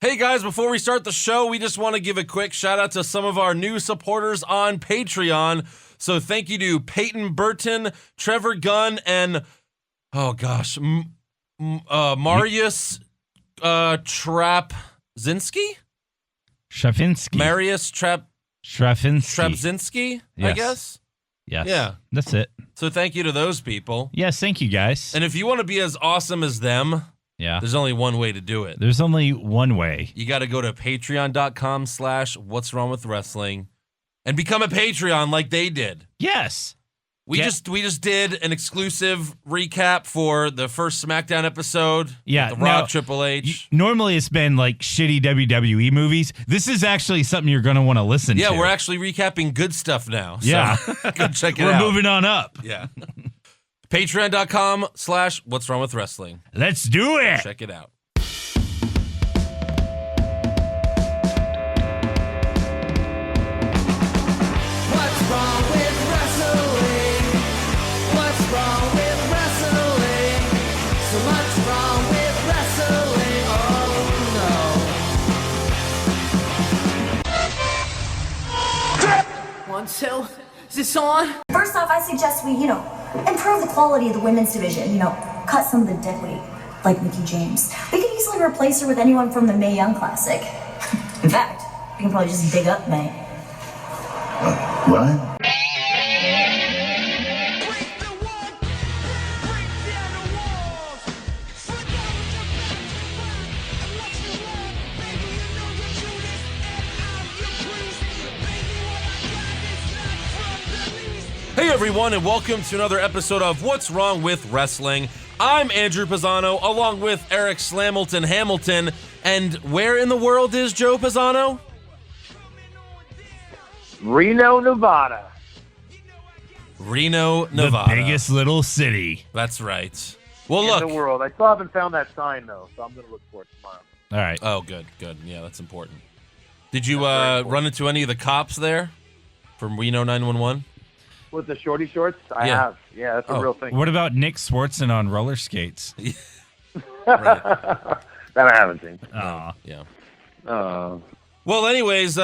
Hey guys, before we start the show, we just want to give a quick shout out to some of our new supporters on Patreon. So thank you to Peyton Burton, Trevor Gunn, and Marius Trapzinski? Stravinsky. Marius Trapzinski, Yes. I guess? Yes. Yeah. That's it. So thank you to those people. Yes, thank you, guys. And if you want to be as awesome as them, there's only one way to do it. There's only one way. You got to go to patreon.com/what'swrongwithwrestling and become a Patreon like they did. Yes. We just did an exclusive recap for the first SmackDown episode. Yeah, with The Rock, Triple H. Normally it's been like shitty WWE movies. This is actually something you're going to want to listen to. Yeah, we're actually recapping good stuff now. So Yeah. go check it We're out. moving on up. Yeah. Patreon.com/what'swrongwithwrestling. Let's do it. Check it out. What's wrong with wrestling? What's wrong with wrestling? So much wrong with wrestling. Oh no. 1, 2. Is this on? First off, I suggest we, improve the quality of the women's division. Cut some of the dead weight, like Mickie James. We could easily replace her with anyone from the Mae Young Classic. In fact, we can probably just dig up Mae. What? Hey everyone, and welcome to another episode of What's Wrong with Wrestling. I'm Andrew Pisano, along with Eric Slamilton Hamilton. And where in the world is Joe Pisano? Reno, Nevada. Reno, Nevada. The biggest little city. That's right. Well, In look. the world. I still haven't found that sign, though, so I'm going to look for it tomorrow. All right. Oh, good. Yeah, that's important. Did you run into any of the cops there from Reno 911? With the shorty shorts? I Yeah. have. Yeah, that's a real thing. What about Nick Swartzen on roller skates? Right. That I haven't seen. Aw. Yeah. Oh. Well, anyways,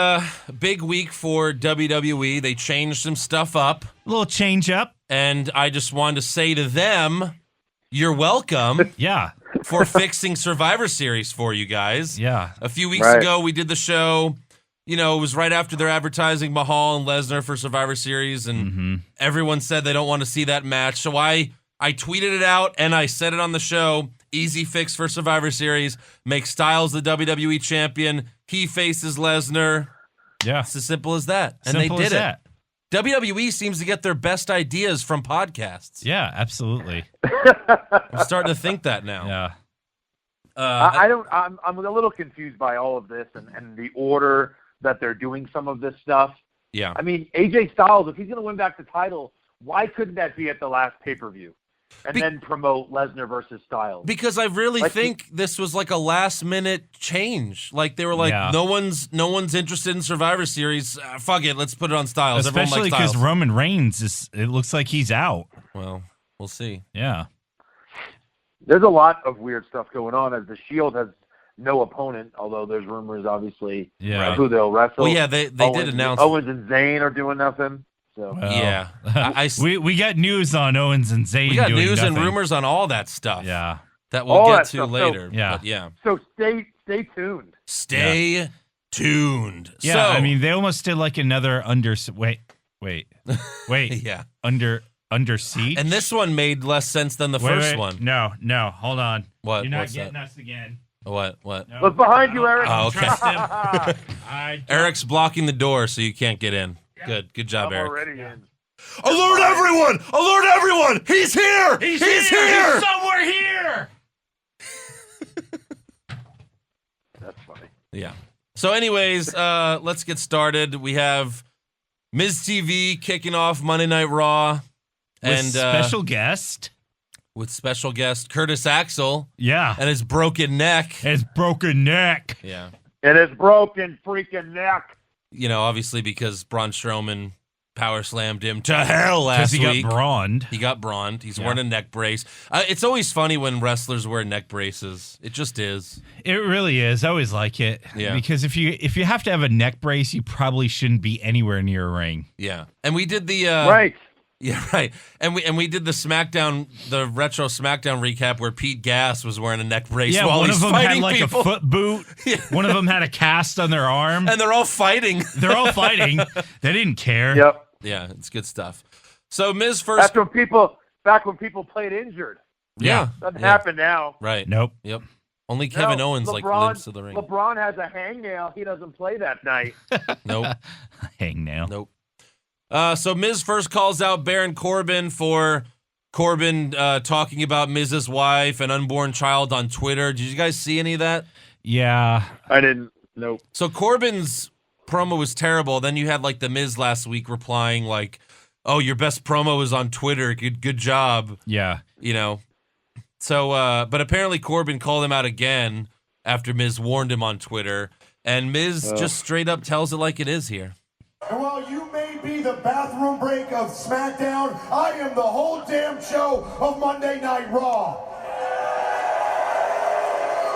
big week for WWE. They changed some stuff up, A little change up. and I just wanted to say to them, you're welcome Yeah. for fixing Survivor Series for you guys. Yeah. A few weeks Right. ago, we did the show. It was right after they're advertising Mahal and Lesnar for Survivor Series, and everyone said they don't want to see that match. So I tweeted it out, and I said it on the show. Easy fix for Survivor Series. Make Styles the WWE champion. He faces Lesnar. Yeah. It's as simple as that. And Simple they as did that. it. WWE seems to get their best ideas from podcasts. Yeah, absolutely. I'm starting to think that now. Yeah. I'm a little confused by all of this and the order that they're doing some of this stuff. Yeah. I mean, AJ Styles, if he's going to win back the title, why couldn't that be at the last pay-per-view? And then promote Lesnar versus Styles? Because I really think this was like a last-minute change. Like they were like, no one's interested in Survivor Series. Fuck it, let's put it on Styles. Especially because Roman Reigns it looks like he's out. Well, we'll see. Yeah. There's a lot of weird stuff going on as the Shield has no opponent, although there's rumors, obviously, of who they'll wrestle. Well, yeah, they did announce Owens and Zayn are doing nothing. So Well, yeah, we got news on Owens and Zayn. We got doing news nothing. and rumors on all that stuff. Yeah, that we'll get to later. Yeah, but yeah. So stay tuned. Stay tuned. Yeah, so, I mean they almost did like another wait, yeah, under siege. And this one made less sense than the first one. No, hold on. What? You're not What's getting that? us again. What? No, Look behind you, Eric. Oh, okay. Trust him. Eric's blocking the door so you can't get in. Yeah. Good job, I'm Eric. already in. Alert everyone! Alert everyone! He's here! He's here! He's somewhere here. That's funny. Yeah. So anyways, let's get started. We have Miz TV kicking off Monday Night Raw. With special guest. With special guest Curtis Axel. Yeah. And his broken neck. His broken neck. Yeah. And his broken freaking neck. Obviously because Braun Strowman power slammed him to hell last Because week. he got brawned. He got brawned. He's wearing a neck brace. It's always funny when wrestlers wear neck braces. It just is. It really is. I always like it. Yeah. Because if you have to have a neck brace, you probably shouldn't be anywhere near a ring. Yeah. And we did the Right. Yeah, right. And we did the retro SmackDown recap where Pete Gas was wearing a neck brace Yeah, while one he's of them fighting had like people. a foot boot. One of them had a cast on their arm. And they're all fighting. They're all fighting. They didn't care. Yep. Yeah, it's good stuff. So Miz first. Back when people played injured. Yeah. Doesn't happen now. Right. Nope. Yep. Only Kevin No, Owens LeBron, limps to the ring. LeBron has a hangnail. He doesn't play that night. Nope. Hangnail. Nope. So Miz first calls out Baron Corbin for Corbin talking about Miz's wife and unborn child on Twitter. Did you guys see any of that? Yeah. I didn't. Nope. So Corbin's promo was terrible. Then you had like the Miz last week replying like, "Oh, your best promo was on Twitter. Good job." Yeah. You know. So, but apparently Corbin called him out again after Miz warned him on Twitter, and Miz just straight up tells it like it is here. And while you may be the bathroom break of SmackDown, I am the whole damn show of Monday Night Raw.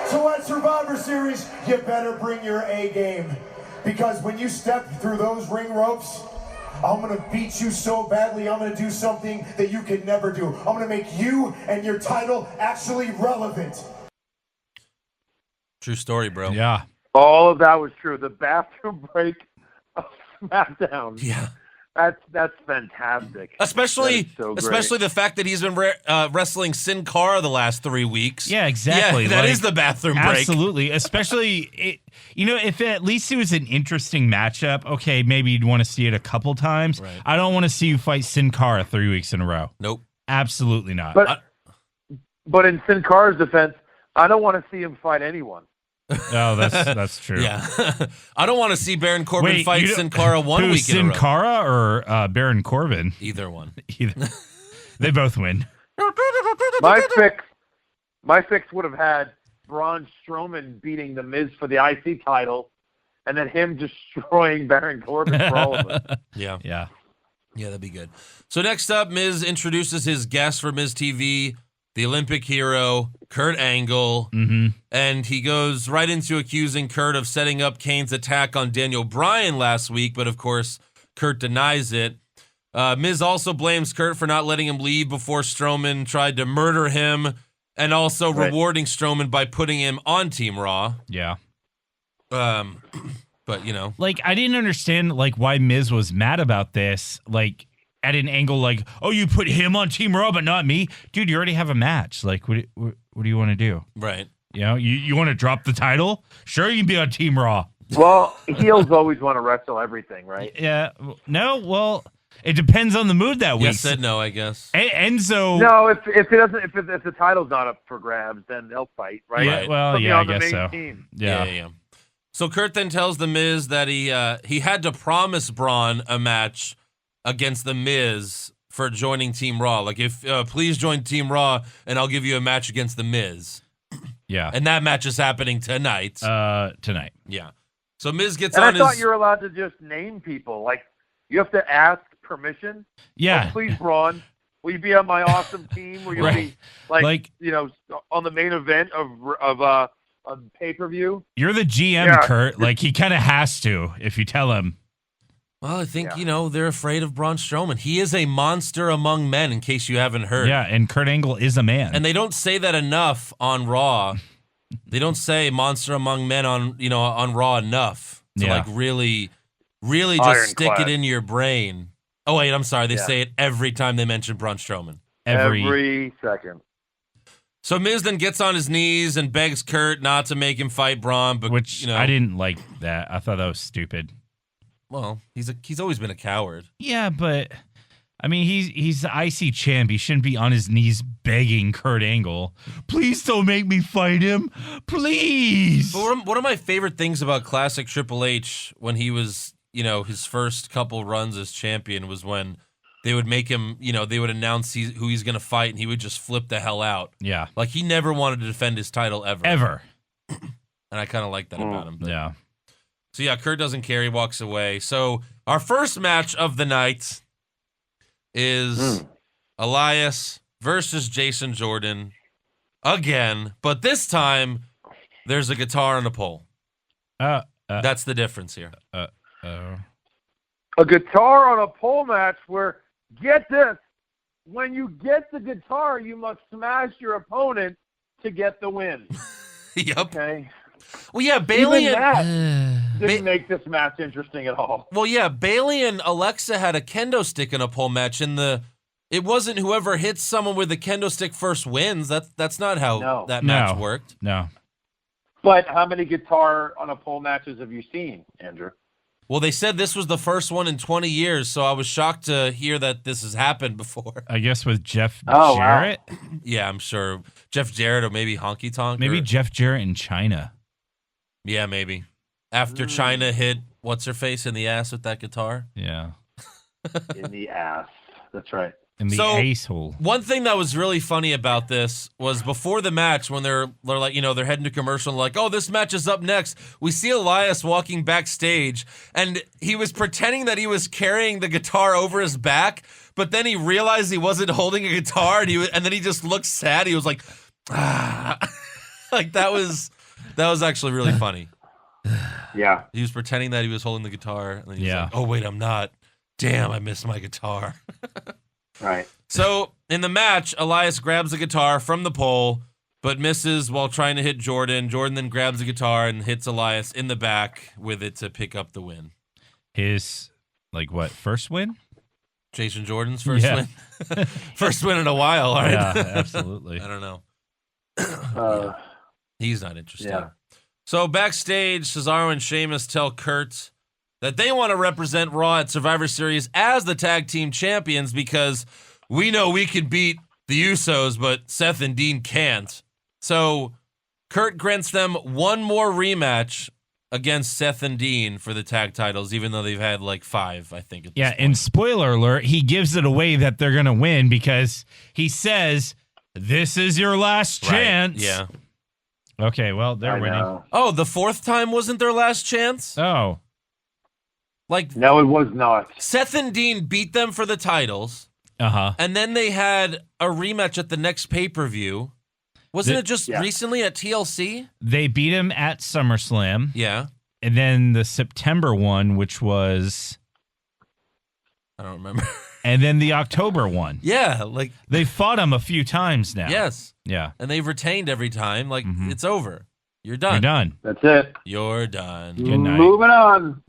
So at Survivor Series, you better bring your A game. Because when you step through those ring ropes, I'm going to beat you so badly, I'm going to do something that you could never do. I'm going to make you and your title actually relevant. True story, bro. Yeah. All of that was true. The bathroom break of SmackDown. Yeah. That's fantastic. Especially That is so great. especially the fact that he's been wrestling Sin Cara the last 3 weeks. Yeah, exactly. Yeah, that Like, is the bathroom break. Absolutely. Especially, if at least it was an interesting matchup, okay, maybe you'd want to see it a couple times. Right. I don't want to see you fight Sin Cara 3 weeks in a row. Nope. Absolutely not. But in Sin Cara's defense, I don't want to see him fight anyone. Oh, that's true. Yeah. I don't want to see Baron Corbin Wait, fight you don't- Sin Cara one who, week in a Sin row. Cara or Baron Corbin? Either one. Either. They both win. My fix would have had Braun Strowman beating The Miz for the IC title, and then him destroying Baron Corbin for all of it. Yeah. Yeah. Yeah, that'd be good. So next up, Miz introduces his guest for Miz TV, the Olympic hero, Kurt Angle. Mm-hmm. And he goes right into accusing Kurt of setting up Kane's attack on Daniel Bryan last week, but of course, Kurt denies it. Miz also blames Kurt for not letting him leave before Strowman tried to murder him, and also rewarding Strowman by putting him on Team Raw. Yeah. But, you know. Like, I didn't understand, like, why Miz was mad about this. Like, at an angle like, oh, you put him on Team Raw, but not me? Dude, you already have a match. Like, what do you want to do? Right. You know, you want to drop the title? Sure, you can be on Team Raw. Well, heels always want to wrestle everything, right? Yeah. No, well, it depends on the mood that week. Yes said no, I guess. Enzo. No, if the title's not up for grabs, then they'll fight, right? Yeah, well, Put me yeah, I on the guess main so. team. Yeah. So Kurt then tells The Miz that he had to promise Braun a match against The Miz for joining Team Raw. Like, if please join Team Raw, and I'll give you a match against The Miz. Yeah. And that match is happening tonight. Tonight. Yeah. So Miz gets And on I thought his... you were allowed to just name people. Like, you have to ask permission. Yeah. Oh, please, Braun, will you be on my awesome team? Will you Right. be Like, you know, on the main event of a pay-per-view? you're the GM, Yeah. Kurt. Like, he kind of has to if you tell him. Well, I think, they're afraid of Braun Strowman. He is a monster among men, in case you haven't heard. Yeah, and Kurt Angle is a man. And they don't say that enough on Raw. They don't say monster among men on Raw enough to like really just stick it in your brain. Oh wait, I'm sorry. They say it every time they mention Braun Strowman. Every second. So Miz then gets on his knees and begs Kurt not to make him fight Braun, but Which I didn't like that. I thought that was stupid. Well, he's always been a coward. Yeah, but I mean, he's the IC champ. He shouldn't be on his knees begging Kurt Angle, please don't make me fight him, please. But one of my favorite things about classic Triple H when he was, his first couple runs as champion was when they would make him, they would announce who he's going to fight, and he would just flip the hell out. Yeah. Like, he never wanted to defend his title ever. Ever. And I kind of like that about him. But. Yeah. So, yeah, Kurt doesn't care. He walks away. So Our first match of the night is Elias versus Jason Jordan again, but this time there's a guitar and a pole. That's the difference here. A guitar on a pole match where, get this, when you get the guitar, you must smash your opponent to get the win. Yep. Okay. Well, yeah, Bailey Even and that didn't make this match interesting at all. well, yeah, Bailey and Alexa had a kendo stick in a pole match. It wasn't whoever hits someone with the kendo stick first wins. That's not how that match worked. No. But how many guitar on a pole matches have you seen, Andrew? Well, they said this was the first one in 20 years, so I was shocked to hear that this has happened before. I guess with Jeff Oh, wow. Jarrett? Yeah, I'm sure. Jeff Jarrett or maybe Honky Tonk. Maybe Jeff Jarrett in China. Yeah, maybe. After China hit what's-her-face in the ass with that guitar. Yeah. In the ass. That's right. In the So- asshole. One thing that was really funny about this was before the match, when they're like, they're heading to commercial, and like, oh, this match is up next. We see Elias walking backstage, and he was pretending that he was carrying the guitar over his back, but then he realized he wasn't holding a guitar, and then he just looked sad. He was like, ah. Like that was actually really funny. Yeah. He was pretending that he was holding the guitar, and then he was Yeah. like, oh wait, I'm not. Damn, I missed my guitar. Right. So in the match, Elias grabs the guitar from the pole, but misses while trying to hit Jordan. Jordan then grabs the guitar and hits Elias in the back with it to pick up the win. His, first win? Jason Jordan's first Yeah. win. First win in a while, all right? Yeah, absolutely. I don't know. Uh, He's not interested. Yeah. So backstage, Cesaro and Sheamus tell Kurt that they want to represent Raw at Survivor Series as the tag team champions because we know we can beat the Usos, but Seth and Dean can't. So Kurt grants them one more rematch against Seth and Dean for the tag titles, even though they've had like 5, I think. At this point. And spoiler alert, he gives it away that they're going to win because he says, this is your last chance. Yeah. Okay, well, they're I winning. know. Oh, the 4th time wasn't their last chance? Oh, Like, No, it was not. Seth and Dean beat them for the titles, uh-huh. and then they had a rematch at the next pay-per-view. Wasn't it just recently at TLC? They beat him at SummerSlam. Yeah. And then the September one, which was... I don't remember. And then the October one. Yeah, like, They fought him a few times now. yes. Yeah. And they've retained every time. Like, Mhm. it's over. You're done. You're done. That's it. You're done. Good night. Moving on.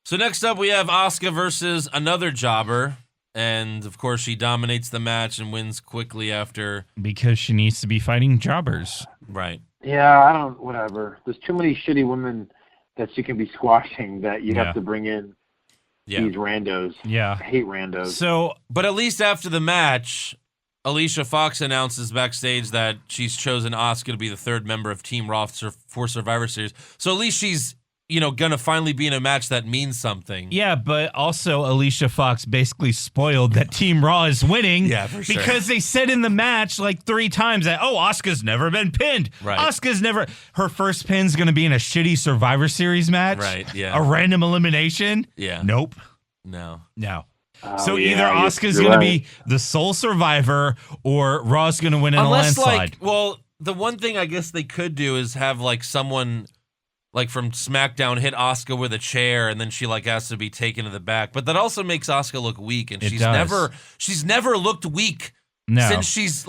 So next up, we have Asuka versus another jobber. And, of course, she dominates the match and wins quickly after. Because she needs to be fighting jobbers. Right. Yeah, whatever. There's too many shitty women that she can be squashing that you Yeah. have to bring in Yeah. these randos. Yeah. I hate randos. So, But at least after the match, Alicia Fox announces backstage that she's chosen Asuka to be the 3rd member of Team Raw for Survivor Series. So at least she's, gonna finally be in a match that means something. yeah, but also Alicia Fox basically spoiled that Team Raw is winning. Yeah, for sure. Because they said in the match like 3 times that, Asuka's never been pinned. Right. Asuka's never... Her first pin's going to be in a shitty Survivor Series match. Right, yeah. A random elimination. Yeah. Nope. No. No. Oh, So yeah, either you're- Asuka's you're going to right. be the sole survivor or Raw's going to win in a Unless, landslide. the one thing I guess they could do is have, someone, from SmackDown hit Asuka with a chair and then she, has to be taken to the back. But that also makes Asuka look weak, and It she's does. never looked weak No. since she's,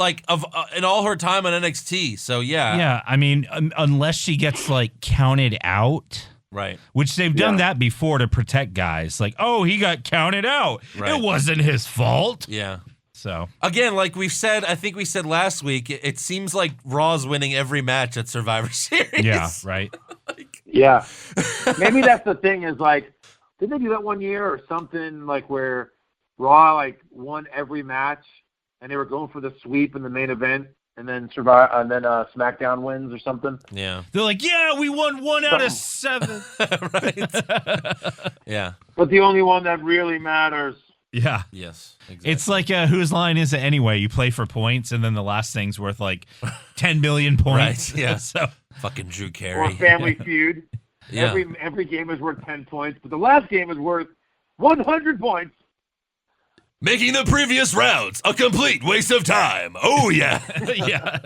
in all her time on NXT. So, yeah. Yeah, I mean, unless she gets counted out, Right. which they've done Yeah. that before to protect guys. He got counted out. Right. It wasn't his fault. Yeah. So Again, like we've said, I think we said last week, it seems like Raw's winning every match at Survivor Series. yeah, right. Yeah. Maybe that's the thing is did they do that one year or something where Raw won every match and they were going for the sweep in the main event and then SmackDown wins or something? Yeah. They're like, yeah, we won 1 out of 7. Right. Yeah. But the only one that really matters. Yeah. Yes. Exactly. It's like whose line is it anyway? You play for points, and then the last thing's worth 10 million points. Right, yeah. So fucking Drew Or Carey. Family Feud. Yeah. Every game is worth 10 points, but the last game is worth 100 points. Making the previous rounds a complete waste of time. Oh, yeah. Yeah.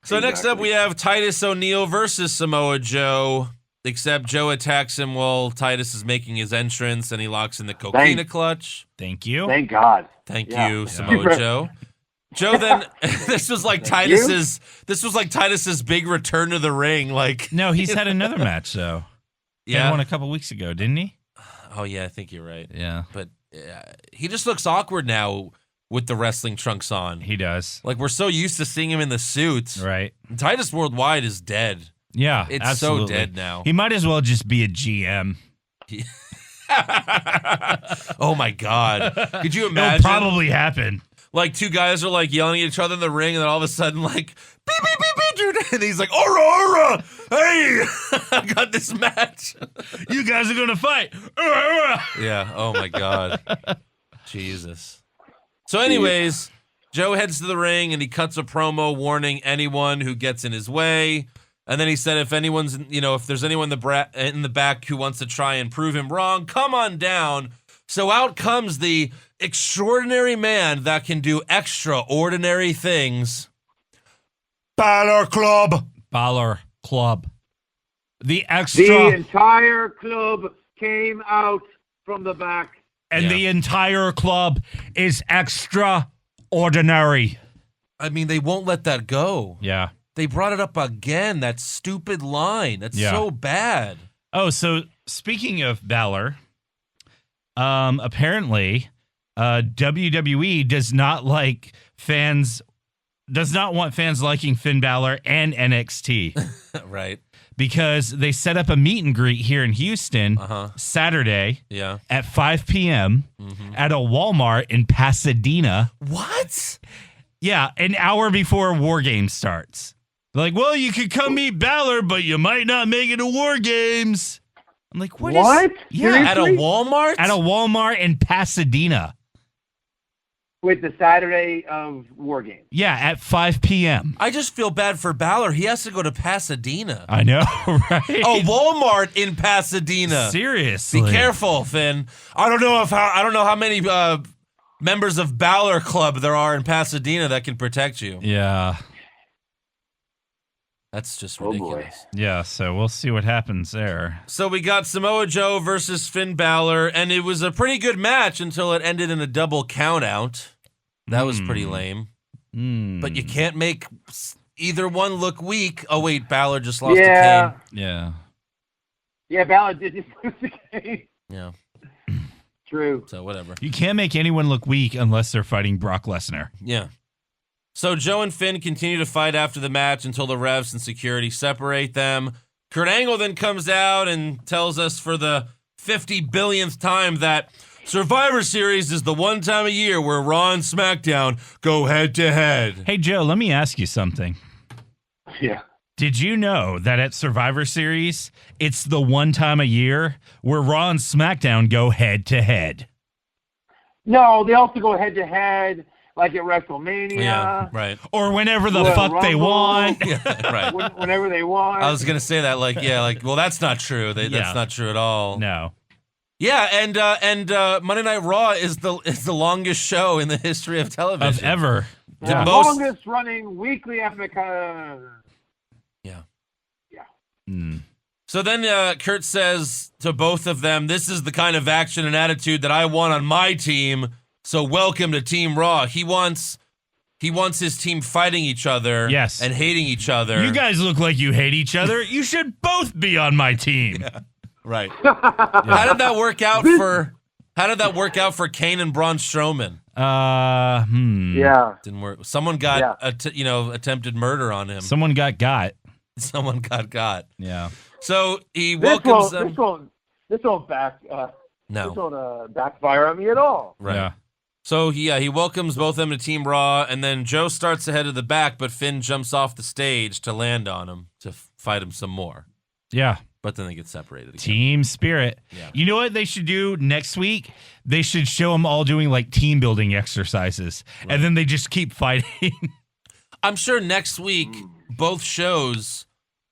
So next up, we have Titus O'Neil versus Samoa Joe. Except Joe attacks him while Titus is making his entrance, and he locks in the coquina clutch. Thank you. Thank God. Thank Yeah. you, Samoa Joe. Joe then this was like Titus's big return to the ring. Like No, he's had another match though. He had one a couple weeks ago, didn't he? Oh yeah, I think you're right. Yeah. But he just looks awkward now with the wrestling trunks on. He does. Like we're so used to seeing him in the suits. Right. Titus Worldwide is dead. Yeah, It's absolutely. so dead now. He might as well just be a GM. Oh my God. Could you It'll imagine? probably happen. Like two guys are like yelling at each other in the ring, and then all of a sudden, like, beep, beep, beep, beep, dude. And he's like, Aura, Aura, hey, I got this match. You guys are going to fight. Yeah, oh my God. Jesus. So anyways, Joe heads to the ring, and he cuts a promo warning anyone who gets in his way. And then he said, if anyone's, if there's anyone in the back who wants to try and prove him wrong, come on down. So out comes the extraordinary man that can do extraordinary things. Balor Club. Balor Club. The The extra. entire club came out from the back. And Yeah. the entire club is extraordinary. I mean, they won't let that go. Yeah. They brought it up again, that stupid line. That's Yeah. so bad. Oh, so speaking of Balor, apparently WWE does not want fans liking Finn Balor and NXT Right. because they set up a meet and greet here in Houston Saturday Yeah. at 5 p.m. At a Walmart in Pasadena. What? Yeah, an hour before War Games starts. They're like, well, you could come meet Balor, but you might not make it to War Games. I'm like, what? What? Yeah, At a Walmart? at a Walmart in Pasadena. With the Saturday of War Games. Yeah, at 5 p.m. I just feel bad for Balor. He has to go to Pasadena. I know, right? Oh, Walmart in Pasadena. Seriously. Be careful, Finn. I don't know how many members of Balor Club there are in Pasadena that can protect you. Yeah. That's just Oh, boy. ridiculous. Yeah, so we'll see what happens there. So we got Samoa Joe versus Finn Balor, and it was a pretty good match until it ended in a double count out. That was pretty lame. But you can't make either one look weak. Oh, wait, Balor just lost to Kane. Yeah. Yeah, Balor did just lose the game. Yeah, True. so whatever. You can't make anyone look weak unless they're fighting Brock Lesnar. Yeah. So Joe and Finn continue to fight after the match until the refs and security separate them. Kurt Angle then comes out and tells us for the 50 billionth time that Survivor Series is the one time a year where Raw and SmackDown go head to head. Hey, Joe, let me ask you something. Yeah. Did you know that at Survivor Series, it's the one time a year where Raw and SmackDown go head to head? No, they also go head to head, like at WrestleMania. Yeah, right. Or whenever the Royal fuck they Rumble. want? Right. Whenever they want. I was going to say that well, that's not true. Yeah. That's not true at all. No. Yeah, and Monday Night Raw is the longest show in the history of television. Of ever. The the most- longest running weekly epic. Yeah. Mm. So then Kurt says to both of them, this is the kind of action and attitude that I want on my team, so welcome to Team Raw. He wants his team fighting each other Yes. and hating each other. You guys look like you hate each other. You should both be on my team. Right. How did that work out for Kane and Braun Strowman? Yeah. Didn't work. Someone got attempted murder on him. Someone got. Someone got. Yeah. So he This welcomes won't, them. this won't No. backfire on me at all. Right. Yeah. So he welcomes both of them to Team Raw, and then Joe starts ahead of the back, but Finn jumps off the stage to land on him to fight him some more. Yeah. But then they get separated again. Team spirit. Yeah. You know what they should do next week? They should show them all doing like team building exercises. Right. And then they just keep fighting. I'm sure next week both shows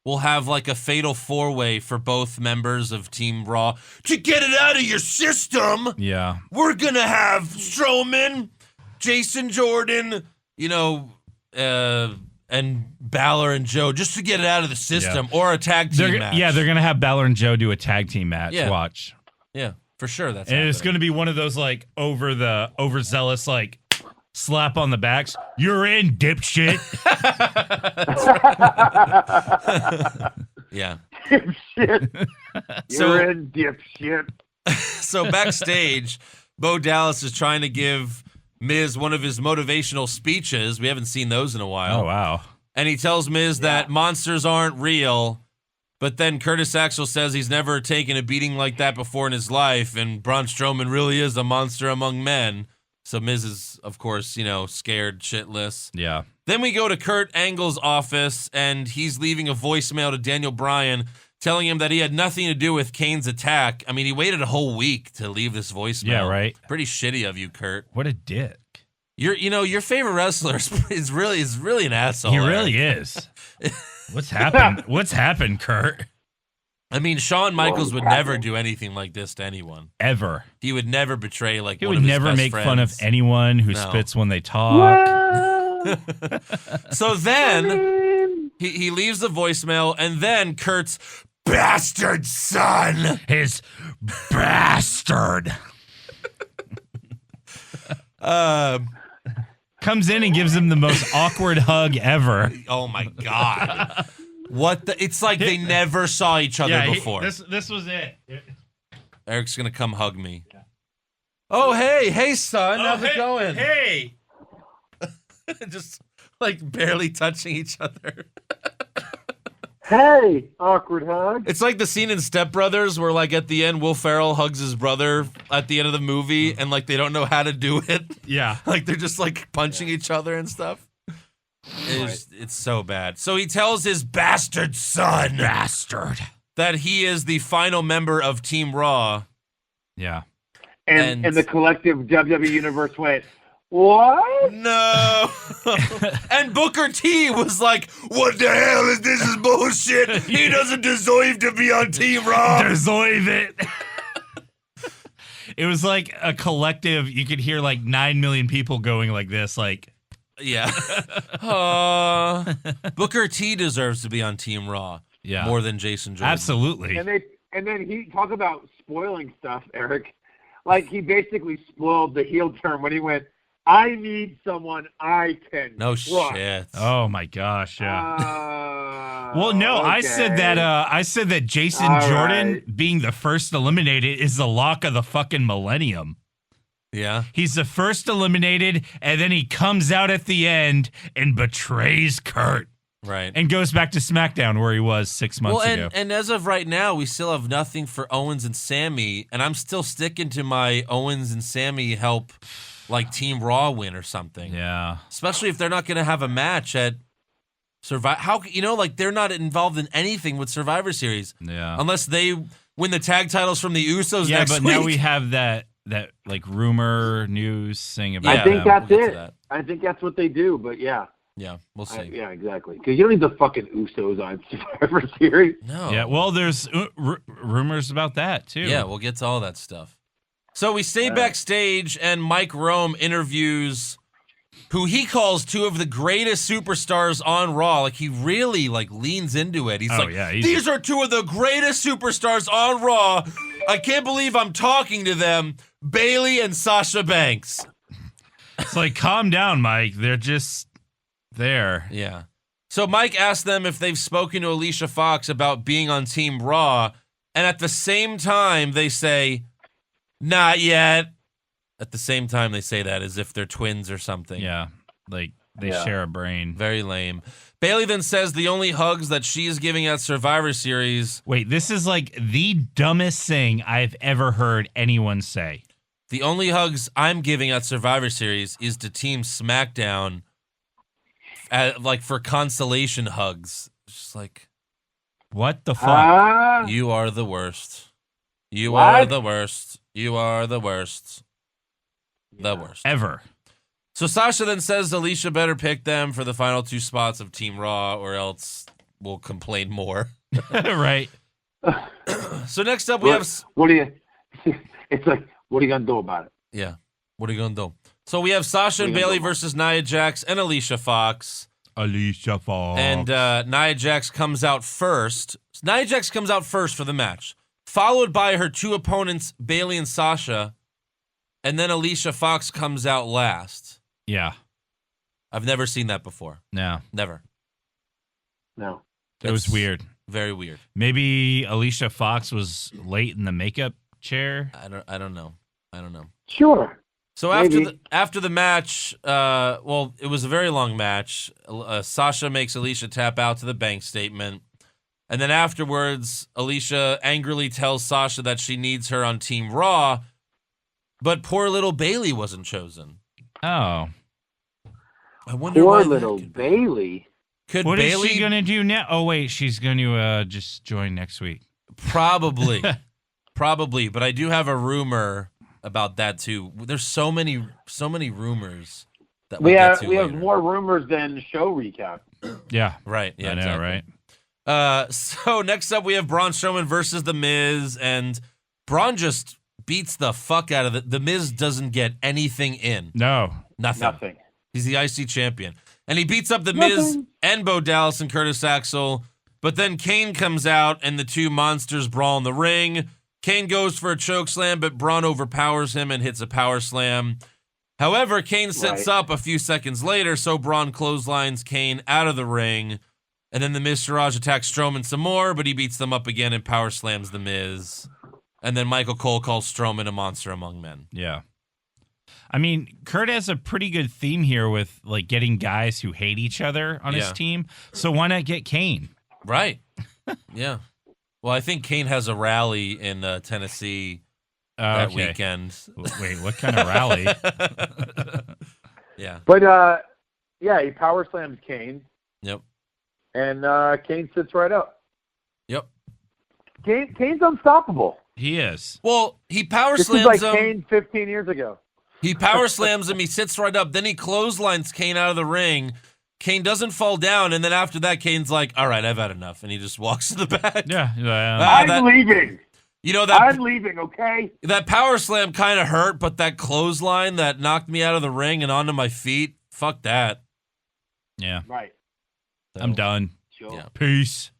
will have like a fatal 4-way for both members of Team Raw to get it out of your system. Yeah. We're gonna have Strowman, Jason Jordan, and Balor and Joe just to get it out of the system, or a tag team match. Yeah, they're gonna have Balor and Joe do a tag team match. Yeah. Watch. Yeah, for sure. That's And it's happening. gonna be one of those like overzealous like slap on the backs. You're in, dipshit. Yeah. Dipshit. So- You're in, dipshit. So backstage, Bo Dallas is trying to give Miz one of his motivational speeches. We haven't seen those in a while. Oh wow. And he tells Miz that monsters aren't real. But then Curtis Axel says he's never taken a beating like that before in his life, and Braun Strowman really is a monster among men. So Miz is, of course, scared shitless. Yeah. Then we go to Kurt Angle's office, and he's leaving a voicemail to Daniel Bryan, telling him that he had nothing to do with Kane's attack. I mean, he waited a whole week to leave this voicemail. Yeah, right. Pretty shitty of you, Kurt. What a dick. Your favorite wrestler is really an asshole. He Eric. really is. What's happened? What's happened, Kurt? I mean, Shawn Michaels would never do anything like this to anyone. Ever. He would never betray like He one would of his never best make fun of friends. anyone who No. spits when they talk. So then he leaves the voicemail, and then Kurt's bastard son. His bastard comes in and gives him the most awkward hug ever. Oh my god. What the? It's like they never saw each other before. This was it. Eric's gonna come hug me. Oh hey son, how's it going? Hey. Just like barely touching each other. Hey, awkward hug. It's like the scene in Step Brothers where like at the end Will Ferrell hugs his brother at the end of the movie, and like they don't know how to do it. Yeah. Like they're just like punching each other and stuff. It's so bad. So he tells his bastard son that he is the final member of Team Raw. Yeah. And the collective WWE universe went, what? No. And Booker T was like, what the hell is this? Is bullshit. He doesn't deserve to be on Team Raw. Deserve it. It was like a collective. You could hear like 9 million people going like this, like. Yeah. Booker T deserves to be on Team Raw. Yeah. More than Jason Jordan. Absolutely. And then he talk about spoiling stuff, Eric. Like he basically spoiled the heel turn when he went, I need someone I can No trust. shit. Oh my gosh, yeah. Well, no, okay. I said that Jason All Jordan right. being the first eliminated is the lock of the fucking millennium. Yeah. He's the first eliminated, and then he comes out at the end and betrays Kurt Right. and goes back to SmackDown where he was 6 months ago. And as of right now, we still have nothing for Owens and Sammy, and I'm still sticking to my Owens and Sammy help like Team Raw win or something. Yeah. Especially if they're not going to have a match at Survivor. How like they're not involved in anything with Survivor Series. Yeah. Unless they win the tag titles from the Usos Yeah, next but week. now we have that like rumor news thing about Yeah, I think them. that's we'll get to it. that. I think that's what they do, but yeah. Yeah, we'll see. Yeah, exactly. Because you don't need the fucking Usos on Survivor Series. No. Yeah, well, there's rumors about that too. Yeah, we'll get to all that stuff. So we stay backstage, and Mike Rome interviews who he calls two of the greatest superstars on Raw. Like he really like leans into it. He's Oh, like, yeah, he's- these are two of the greatest superstars on Raw. I can't believe I'm talking to them. Bailey and Sasha Banks. It's like, calm down, Mike. They're just there. Yeah. So Mike asked them if they've spoken to Alicia Fox about being on Team Raw, and at the same time they say, not yet. At the same time they say that as if they're twins or something. Yeah, like they share a brain. Very lame. Bailey then says the only hugs that she's giving at Survivor Series, Wait, this is like the dumbest thing I've ever heard anyone say. the only hugs I'm giving at Survivor Series is to Team SmackDown, like for consolation hugs. Just like, What the fuck? you are the worst. You What? are the worst. You are the worst. The worst. Ever. So Sasha then says Alicia better pick them for the final two spots of Team Raw, or else will complain more. Right. So next up we have What do you? It's like, what are you gonna do about it? yeah. What are you gonna do? So we have Sasha and Bailey versus Nia Jax and Alicia Fox. Alicia Fox. And Nia Jax comes out first. Nia Jax comes out first for the match, followed by her two opponents, Bailey and Sasha, and then Alicia Fox comes out last. Yeah. I've never seen that before. No. Never. No. It was weird. Very weird. Maybe Alicia Fox was late in the makeup chair. I don't know. Sure. So after the match, well, it was a very long match. Sasha makes Alicia tap out to the bank statement. And then afterwards, Alicia angrily tells Sasha that she needs her on Team Raw, but poor little Bailey wasn't chosen. Oh. I wonder Poor why that little could be. Bailey. Could What is Bailey she going to do now? Oh, wait. She's going to just join next week. probably, but I do have a rumor about that too. There's so many rumors that We we'll have get to we have later. more rumors than show recap. Yeah. Right. Yeah. I know, exactly. right? So next up we have Braun Strowman versus The Miz, and Braun just beats the fuck out of it. The Miz doesn't get anything in. No. Nothing. He's the IC champion. And he beats up The Miz and Bo Dallas and Curtis Axel. But then Kane comes out and the two monsters brawl in the ring. Kane goes for a choke slam, but Braun overpowers him and hits a power slam. However, Kane sets up a few seconds later, so Braun clotheslines Kane out of the ring. And then the Miz Siraj attacks Strowman some more, but he beats them up again and power slams the Miz. And then Michael Cole calls Strowman a monster among men. Yeah. I mean, Kurt has a pretty good theme here with like getting guys who hate each other on his team. So why not get Kane? Right. Yeah. Well, I think Kane has a rally in Tennessee that weekend. Wait, what kind of rally? Yeah. But yeah, he power slams Kane. Yep. And Kane sits right up. Yep. Kane's unstoppable. He is. Well, he power This is slams like him. Kane 15 years ago. He power slams him. He sits right up. Then he clotheslines Kane out of the ring. Kane doesn't fall down, and then after that, Kane's like, "All right, I've had enough," and he just walks to the back. Yeah. I'm leaving. You know I'm leaving. Okay. that power slam kind of hurt, but that clothesline that knocked me out of the ring and onto my feet, fuck that. Yeah. Right. I'm done. Sure. Yeah. Peace.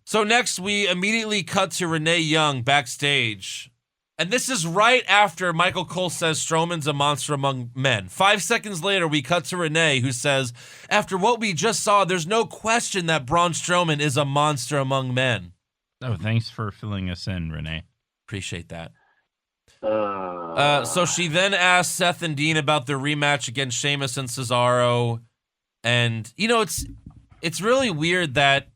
So next, we immediately cut to Renee Young backstage. And this is right after Michael Cole says Strowman's a monster among men. 5 seconds later, we cut to Renee, who says, after what we just saw, there's no question that Braun Strowman is a monster among men. Oh, thanks for filling us in, Renee. Appreciate that. So she then asked Seth and Dean about their rematch against Sheamus and Cesaro. And, you know, it's really weird that,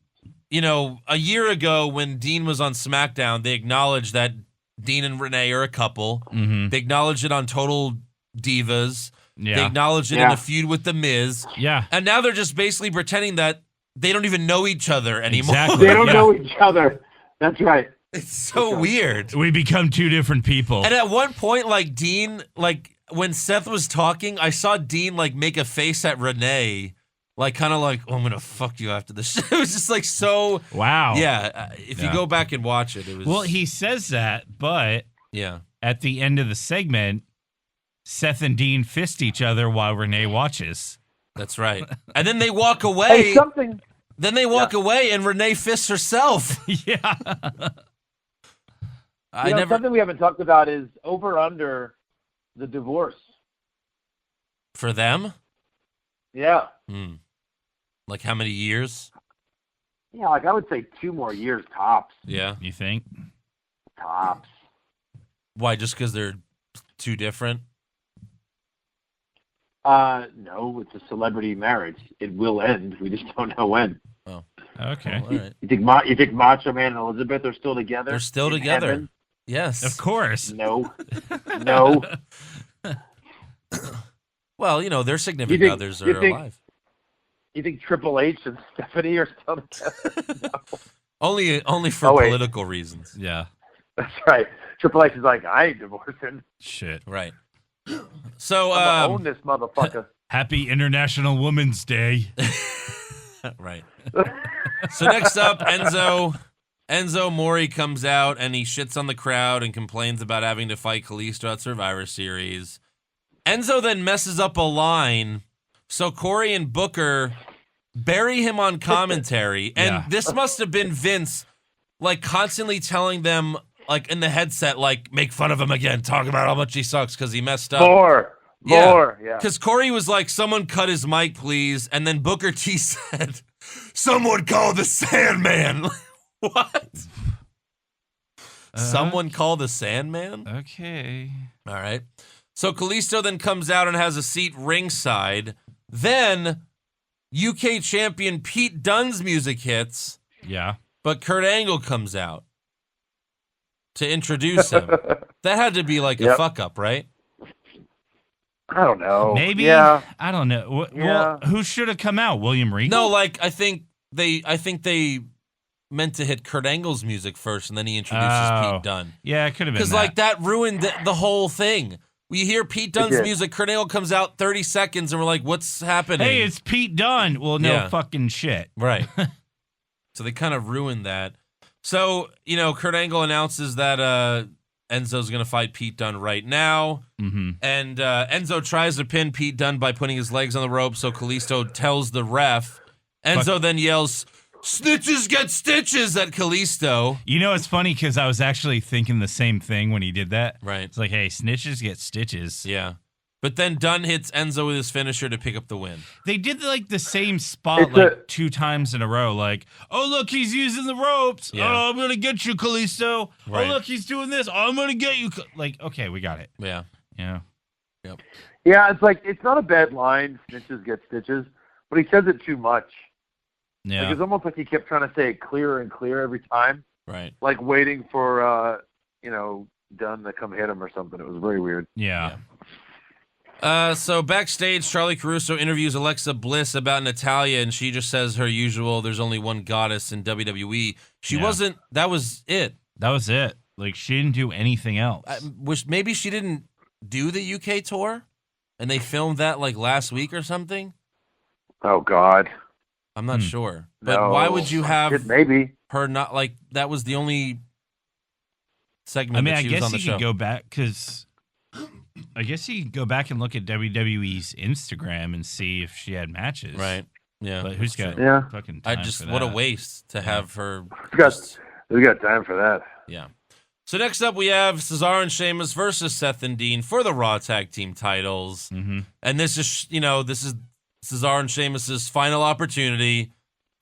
you know, a year ago when Dean was on SmackDown, they acknowledged that Dean and Renee are a couple. Mm-hmm. They acknowledged it on Total Divas. Yeah. They acknowledged it in the feud with The Miz. Yeah. And now they're just basically pretending that they don't even know each other anymore. Exactly. They don't know each other. That's right. It's so weird. We become two different people. And at one point, like, Dean, like, when Seth was talking, I saw Dean, like, make a face at Renee. Like, kind of like, oh, I'm going to fuck you after this. It was just, like, so. Wow. Yeah. If you go back and watch it, it was. Well, he says that, but yeah. at the end of the segment, Seth and Dean fist each other while Renee watches. That's right. And then they walk away. Hey, something. Then they walk away, and Renee fists herself. Yeah. Something we haven't talked about is over under the divorce. For them? Yeah. Like how many years? Yeah, like I would say 2 more years tops. Yeah. You think? Tops. Why? Just because they're too different? No, it's a celebrity marriage. It will end. We just don't know when. Oh. Okay. Well, all right. You think Macho Man and Elizabeth are still together? They're still in together. heaven? Yes. Of course. No. No. Well, you know, their significant You think- others you are think- alive. You think Triple H and Stephanie are still together? No. Only for Oh, wait. political reasons. Yeah. That's right. Triple H is like, I ain't divorcing. Shit. Right. So, I'm gonna own this motherfucker. Happy International Women's Day. Right. So next up, Enzo Mori comes out and he shits on the crowd and complains about having to fight Kalisto at Survivor Series. Enzo then messes up a line, so Corey and Booker bury him on commentary. And this must have been Vince, like, constantly telling them, like, in the headset, like, make fun of him again, talk about how much he sucks because he messed up. More. Yeah. Because Corey was like, someone cut his mic, please. And then Booker T said, someone call the Sandman. What? Someone call the Sandman? Okay. All right. So Kalisto then comes out and has a seat ringside. Then UK champion Pete Dunne's music hits. Yeah. But Kurt Angle comes out to introduce him. That had to be like a fuck up, right? I don't know. Maybe. Yeah. I don't know. Yeah. Well, who should have come out? William Regal? No, like I think they meant to hit Kurt Angle's music first, and then he introduces Pete Dunne. Yeah, it could have been Because like that ruined the whole thing. We hear Pete Dunne's music, Kurt Angle comes out 30 seconds, and we're like, what's happening? Hey, it's Pete Dunne. Well, no fucking shit. Right. So they kind of ruined that. So, Kurt Angle announces that Enzo's going to fight Pete Dunne right now. Mm-hmm. And Enzo tries to pin Pete Dunne by putting his legs on the rope, so Kalisto tells the ref. Enzo then yells, snitches get stitches at Kalisto. It's funny because I was actually thinking the same thing when he did that. Right. It's like, hey, snitches get stitches. Yeah. But then Dunne hits Enzo with his finisher to pick up the win. They did like the same spot 2 times in a row. Like, oh, look, he's using the ropes. Yeah. Oh, I'm going to get you, Kalisto. Right. Oh, look, he's doing this. Oh, I'm going to get you. Like, okay, we got it. Yeah. Yeah. Yep. Yeah, it's like, it's not a bad line, snitches get stitches, but he says it too much. Yeah. Like, it's almost like he kept trying to say it clearer and clearer every time. Right. Like waiting for, Dunn to come hit him or something. It was very weird. Yeah. So backstage, Charlie Caruso interviews Alexa Bliss about Natalya, and she just says her usual, there's only one goddess in WWE. She wasn't, that was it. That was it. Like, she didn't do anything else. I wish maybe she didn't do the UK tour, and they filmed that like last week or something. Oh, God. I'm not sure. But No. why would you have Maybe. her not, like, that was the only segment I mean, that I she was on guess the you show. could go back because I guess you could go back and look at WWE's Instagram and see if she had matches. Right. Yeah. But who's that's got true. Yeah. fucking I time just, for what a that? waste to have her. We got time for that. Yeah. So next up, we have Cesaro and Sheamus versus Seth and Dean for the Raw Tag Team titles. Mm-hmm. And this is, this is Cesaro and Sheamus's final opportunity.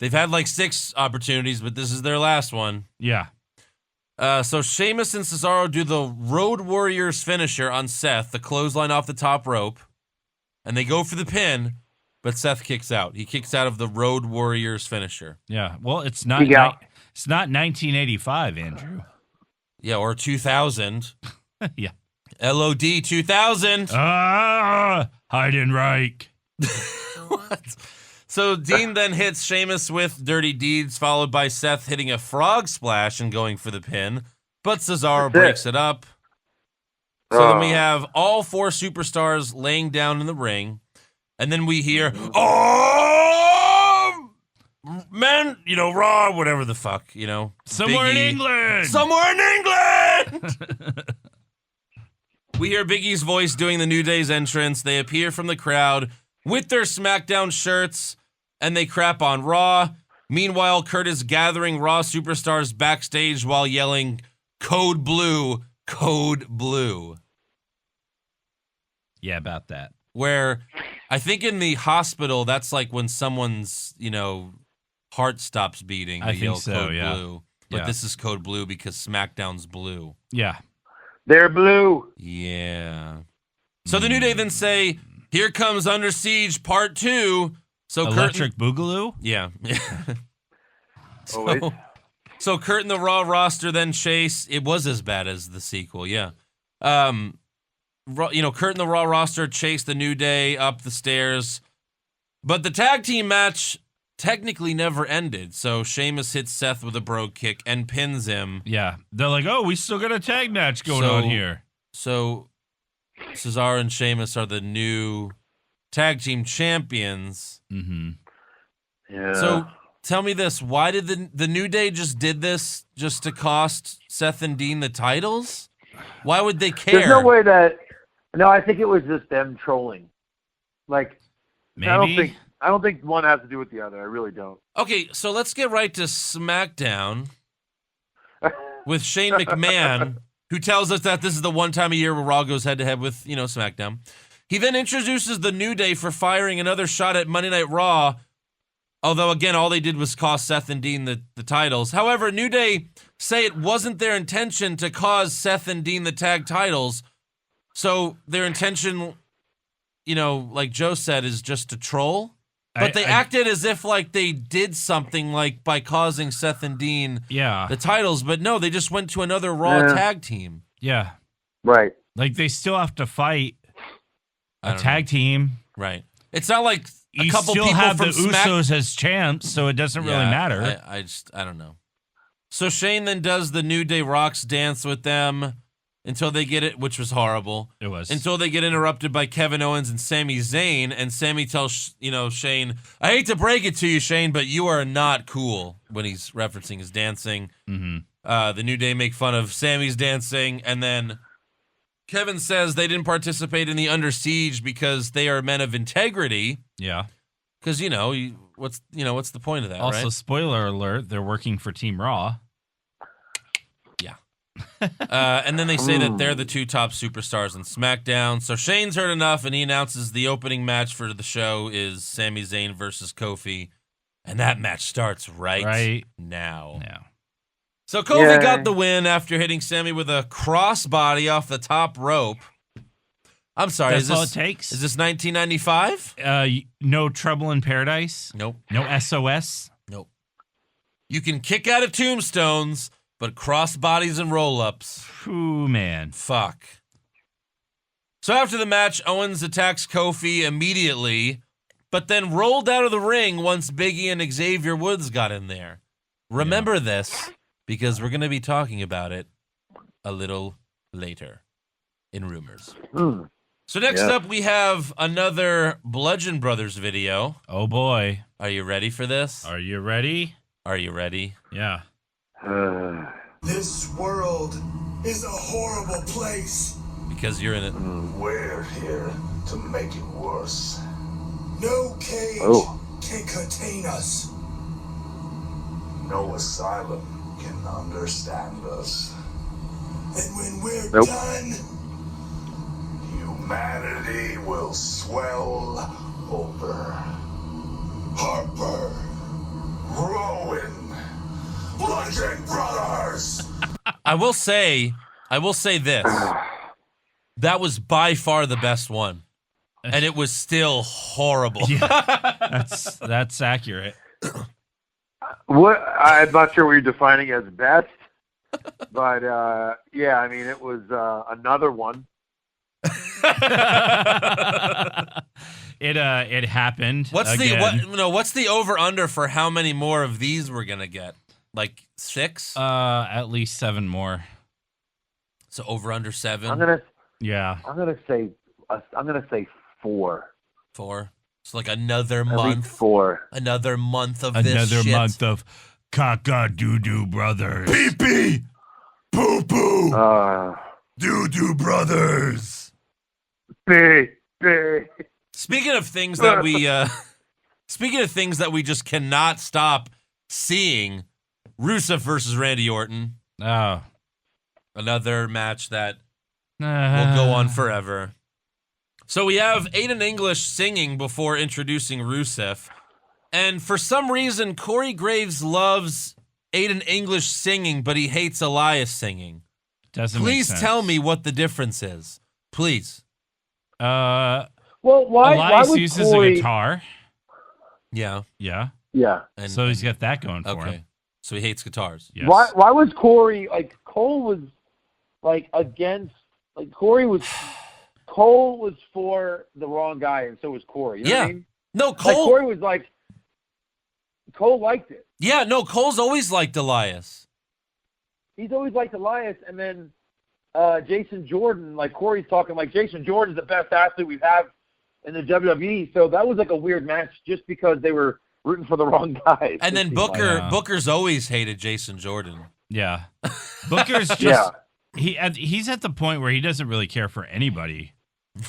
They've had like 6 opportunities, but this is their last one. Yeah. So Sheamus and Cesaro do the Road Warriors finisher on Seth, the clothesline off the top rope, and they go for the pin, but Seth kicks out. He kicks out of the Road Warriors finisher. Yeah. Well, it's not. Yeah. It's not 1985, Andrew. Yeah, or 2000. Yeah. LOD 2000. Heidenreich. What? So Dean then hits Sheamus with Dirty Deeds, followed by Seth hitting a frog splash and going for the pin. But Cesaro breaks it up. So then we have all 4 superstars laying down in the ring. And then we hear, oh, man, Raw, whatever the fuck, Somewhere in Big E. England. Somewhere in England! We hear Big E's voice doing the New Day's entrance. They appear from the crowd with their SmackDown shirts, and they crap on Raw. Meanwhile, Kurt is gathering Raw superstars backstage while yelling, Code Blue, Code Blue. Yeah, about that. Where I think in the hospital, that's like when someone's, heart stops beating. I They think yell so, Code yeah. Blue. But Yeah. this is Code Blue because SmackDown's blue. Yeah. They're blue. Yeah. So the New Day then say, here comes Under Siege Part 2. So Electric Boogaloo? Yeah. Always. So Kurt and the Raw roster then chase. It was as bad as the sequel, yeah. Kurt and the Raw roster chase the New Day up the stairs. But the tag team match technically never ended. So Sheamus hits Seth with a brogue kick and pins him. Yeah. They're like, oh, we still got a tag match going on here. So Cesaro and Sheamus are the new tag team champions. Mm-hmm. Yeah. So tell me this: why did the New Day just did this just to cost Seth and Dean the titles? Why would they care? There's no way that. No, I think it was just them trolling. Like, Maybe. I don't think one has to do with the other. I really don't. Okay, so let's get right to SmackDown with Shane McMahon, who tells us that this is the one time a year where Raw goes head-to-head with, SmackDown. He then introduces the New Day for firing another shot at Monday Night Raw, although, again, all they did was cost Seth and Dean the titles. However, New Day say it wasn't their intention to cause Seth and Dean the tag titles, so their intention, like Joe said, is just to troll. But they acted as if like they did something like by causing Seth and Dean the titles. But no, they just went to another Raw tag team. Yeah. Right. Like they still have to fight a tag team. Right. It's not like a you couple still people have from the Usos as champs, so it doesn't really matter. I don't know. So Shane then does the New Day Rocks dance with them until they get it, which was horrible. It was. Until they get interrupted by Kevin Owens and Sami Zayn, and Sami tells, Shane, I hate to break it to you, Shane, but you are not cool, when he's referencing his dancing. Mm-hmm. The New Day make fun of Sami's dancing, and then Kevin says they didn't participate in the Under Siege because they are men of integrity. Yeah. Because, what's the point of that, also, right? spoiler alert, they're working for Team Raw. And then they say that they're the two top superstars on SmackDown. So Shane's heard enough, and he announces the opening match for the show is Sami Zayn versus Kofi. And that match starts right now. Yeah. So Kofi got the win after hitting Sami with a crossbody off the top rope. I'm sorry. That's all it takes? Is this 1995? No Trouble in Paradise? Nope. No SOS? Nope. You can kick out of tombstones, but crossbodies and roll-ups. Ooh, man. Fuck. So after the match, Owens attacks Kofi immediately, but then rolled out of the ring once Biggie and Xavier Woods got in there. Remember this, because we're going to be talking about it a little later in Rumors. So next up, we have another Bludgeon Brothers video. Oh, boy. Are you ready for this? Are you ready? Are you ready? Yeah. This world is a horrible place. Because you're in it. We're here to make it worse. No cage can contain us. No asylum can understand us. And when we're done, humanity will swell over. Harper, Rowan, Bludgeon Brothers. I will say this. That was by far the best one. And it was still horrible. Yeah, that's accurate. What I'm not sure what you're defining as best, but I mean it was another one. It happened. What's the over under for how many more of these we're gonna get? Like 6? At least 7 more. So over under 7. I'm gonna say 4. 4. So like another At month. least 4. Another month of this Another shit. month of Cock-a-Doo-Doo Brothers. Pee-pee, poo-poo, doo-doo brothers. Big. Speaking of things that we just cannot stop seeing, Rusev versus Randy Orton. Oh. Another match that will go on forever. So we have Aiden English singing before introducing Rusev. And for some reason, Corey Graves loves Aiden English singing, but he hates Elias singing. Doesn't Please make sense. tell me what the difference is. Please. Well, why Elias would uses Corey... a guitar. Yeah. Yeah. Yeah. And, So he's got that going for him. So he hates guitars. Yes. Why was Corey like Cole was like against like Cole was for the wrong guy and so was Corey. You know what I mean? No, Like Cole. Corey was like Cole liked it. Yeah, no, Cole's always liked Elias. He's always liked Elias, and then Jason Jordan, like Corey's talking like Jason Jordan's the best athlete we have in the WWE. So that was like a weird match just because they were rooting for the wrong guys. And then It seemed like. Booker's always hated Jason Jordan. Yeah. Booker's just he's at the point where he doesn't really care for anybody.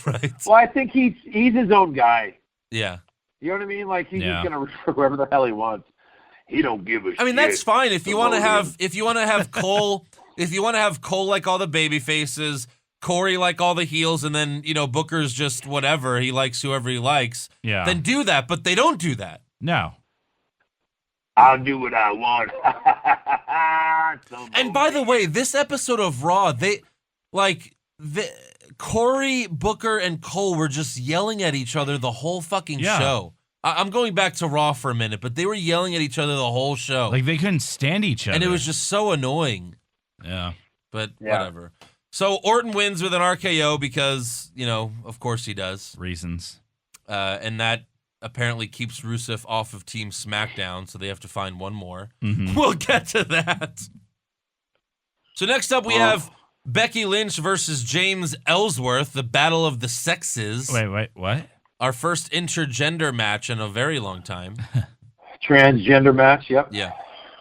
Right. Well, I think he's his own guy. Yeah. You know what I mean? Like he's just gonna root for whoever the hell he wants. He don't give a shit. I mean, that's fine if you want to have Cole. If you want to have Cole like all the baby faces, Corey like all the heels, and then Booker's just whatever, he likes whoever he likes. Yeah. Then do that, but they don't do that. No. I'll do what I want. And by the way, this episode of Raw, Corey, Booker, and Cole were just yelling at each other the whole fucking show. I'm going back to Raw for a minute, but they were yelling at each other the whole show. Like they couldn't stand each other. And it was just so annoying. Yeah. But whatever. So Orton wins with an RKO because, of course he does. Reasons. And that apparently keeps Rusev off of Team SmackDown, so they have to find one more. Mm-hmm. We'll get to that. So next up we have Becky Lynch versus James Ellsworth, the Battle of the Sexes. Wait, what? Our first intergender match in a very long time. Transgender match, yep. Yeah.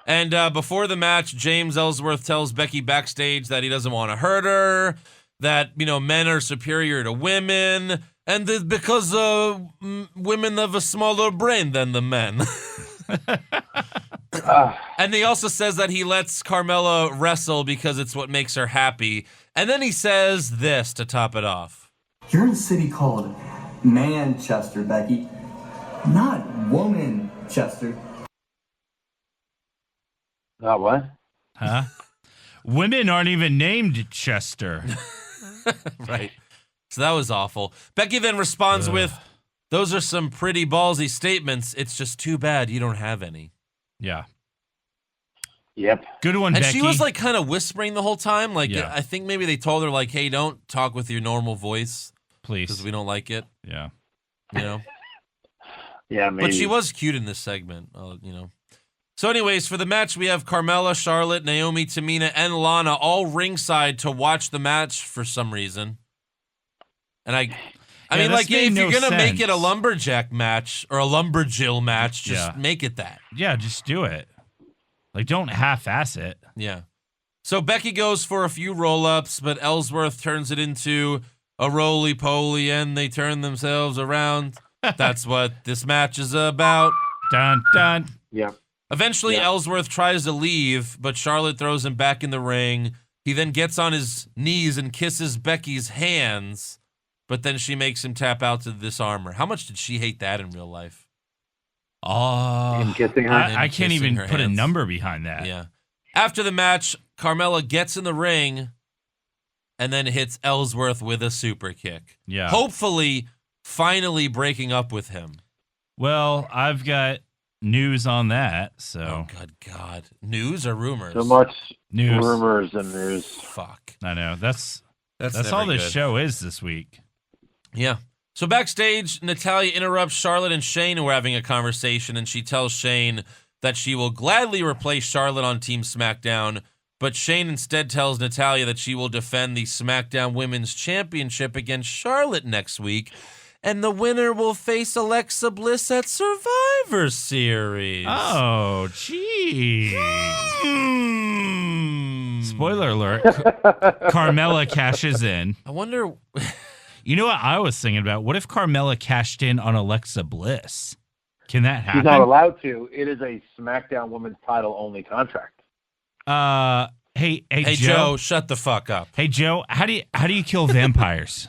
And before the match, James Ellsworth tells Becky backstage that he doesn't want to hurt her, that, men are superior to women, and that because women have a smaller brain than the men. And he also says that he lets Carmella wrestle because it's what makes her happy. And then he says this to top it off. You're in a city called Manchester, Becky, not Womanchester. Not what? Huh? Women aren't even named Chester. Right. So that was awful. Becky then responds with, "Those are some pretty ballsy statements. It's just too bad you don't have any." Yeah. Yep. Good one, and Becky. she was like kind of whispering the whole time. Like, Yeah. I think maybe they told her like, "Hey, don't talk with your normal voice, please, because we don't like it." Yeah. Yeah, maybe. But she was cute in this segment, So anyways, for the match, we have Carmella, Charlotte, Naomi, Tamina, and Lana all ringside to watch the match for some reason. And I mean, this like, made if no you're going to make it a sense. lumberjack match or a lumberjill match, just make it that. Yeah, just do it. Like, don't half-ass it. Yeah. So Becky goes for a few roll-ups, but Ellsworth turns it into a roly-poly, and they turn themselves around. That's what this match is about. Dun, dun. Yeah. Eventually, Ellsworth tries to leave, but Charlotte throws him back in the ring. He then gets on his knees and kisses Becky's hands, but then she makes him tap out to disarm her. How much did she hate that in real life? Him kissing her? I can't kissing even her put a hands. number behind that. Yeah. After the match, Carmella gets in the ring and then hits Ellsworth with a super kick. Yeah. Hopefully, finally breaking up with him. Well, I've got news on that, so. Oh, good God. News or rumors? So much News. rumors and news. Fuck. I know. That's never all this good. show is this week. Yeah. So backstage, Natalya interrupts Charlotte and Shane, who are having a conversation, and she tells Shane that she will gladly replace Charlotte on Team SmackDown, but Shane instead tells Natalya that she will defend the SmackDown Women's Championship against Charlotte next week, and the winner will face Alexa Bliss at Survivor Series. Oh, gee. Spoiler alert. Carmella cashes in. I wonder... You know what I was thinking about? What if Carmella cashed in on Alexa Bliss? Can that happen? She's not allowed to. It is a SmackDown Women's title only contract. Hey, Hey, Joe, shut the fuck up. Hey, Joe, how do you kill vampires?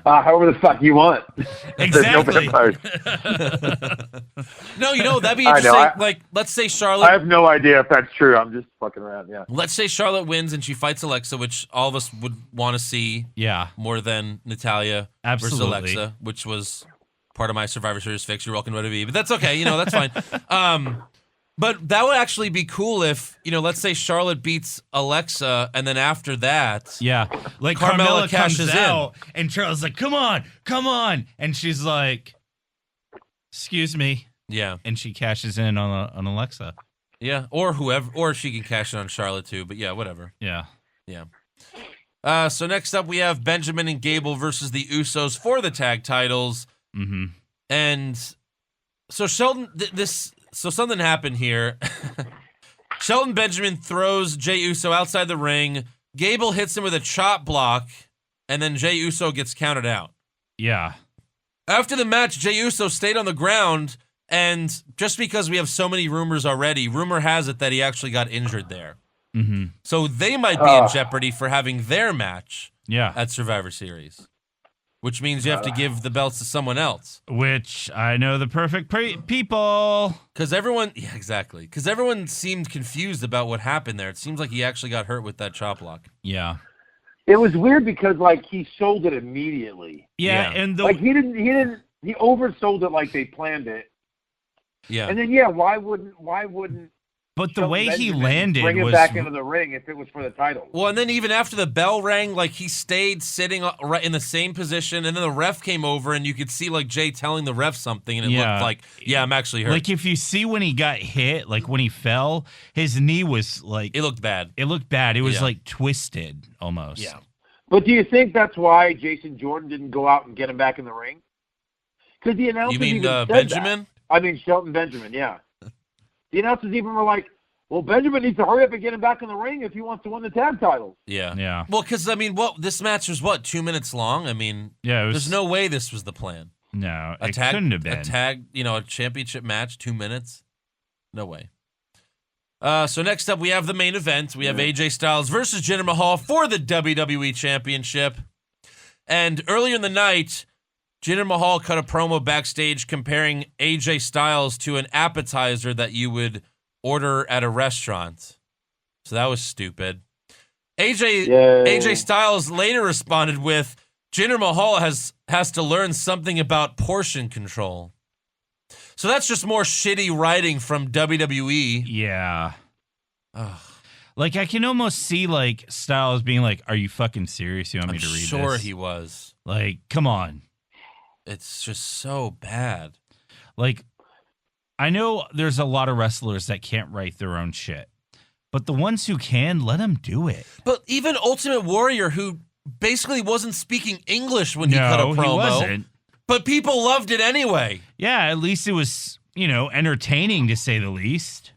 However the fuck you want. Exactly. There's no vampires. No, that'd be I interesting. know, Like, let's say I Charlotte... have no idea if that's true. I'm just fucking around, yeah. Let's say Charlotte wins and she fights Alexa, which all of us would want to see Yeah. more than Natalya versus Absolutely. Alexa, which was part of my Survivor Series fix. You're welcome to WWE, but that's okay. That's fine. But that would actually be cool if, let's say Charlotte beats Alexa, and then after that, Yeah. Like Carmella Carmella cashes comes in. out, and Charlotte's like, come on. And she's like, excuse me. yeah, And she cashes in on Alexa. or whoever, or she can cash in on Charlotte too. But yeah, whatever. Yeah. So next up, we have Benjamin and Gable versus the Usos for the tag titles. Mm-hmm. And So Shelton, so something happened here. Shelton Benjamin throws Jey Uso outside the ring. Gable hits him with a chop block, and then Jey Uso gets counted out. Yeah. After the match, Jey Uso stayed on the ground, and just because we have so many rumors already, rumor has it that he actually got injured there. Mm-hmm. So they might be in jeopardy for having their match Yeah. at Survivor Series, which means you have to give the belts to someone else. Which I know the perfect people. Because everyone, yeah, exactly. Because everyone seemed confused about what happened there. It seems like he actually got hurt with that chop block. Yeah. It was weird because like he sold it immediately. Yeah, Yeah. and Like he oversold it like they planned it. Yeah. And then why wouldn't but the Shelton way he Benjamin landed bring him was back into the ring if it was for the title? Well, and then even after the bell rang, like he stayed sitting right in the same position, and then the ref came over, and you could see like Jay telling the ref something, and it looked like, yeah, I'm actually hurt. like if you see when he got hit, like when he fell, his knee was like it looked bad. It looked bad. It was Yeah. like twisted almost. Yeah. But do you think that's why Jason Jordan didn't go out and get him back in the ring? Because the announcers You mean even said Benjamin? that. I mean Shelton Benjamin, yeah. The announcers even were like, well, Benjamin needs to hurry up and get him back in the ring if he wants to win the tag titles. Yeah. Yeah. Well, because I mean, this match was 2 minutes long? I mean, Yeah, it was, there's no way this was the plan. No, A it tag, couldn't have been. a tag, a championship match, 2 minutes. No way. So next up, we have the main event. We have AJ Styles versus Jinder Mahal for the WWE Championship. And earlier in the night, Jinder Mahal cut a promo backstage comparing AJ Styles to an appetizer that you would order at a restaurant. So that was stupid. AJ Styles later responded with, Jinder Mahal has to learn something about portion control. So that's just more shitty writing from WWE. Yeah. Ugh. Like I can almost see like Styles being like, "Are you fucking serious? You want me I'm to read this?" sure he was. Like, come on. It's just so bad. Like, I know there's a lot of wrestlers that can't write their own shit, but the ones who can, let them do it. But even Ultimate Warrior, who basically wasn't speaking English when he cut a promo, he wasn't. but people loved it anyway. Yeah, at least it was, entertaining to say the least.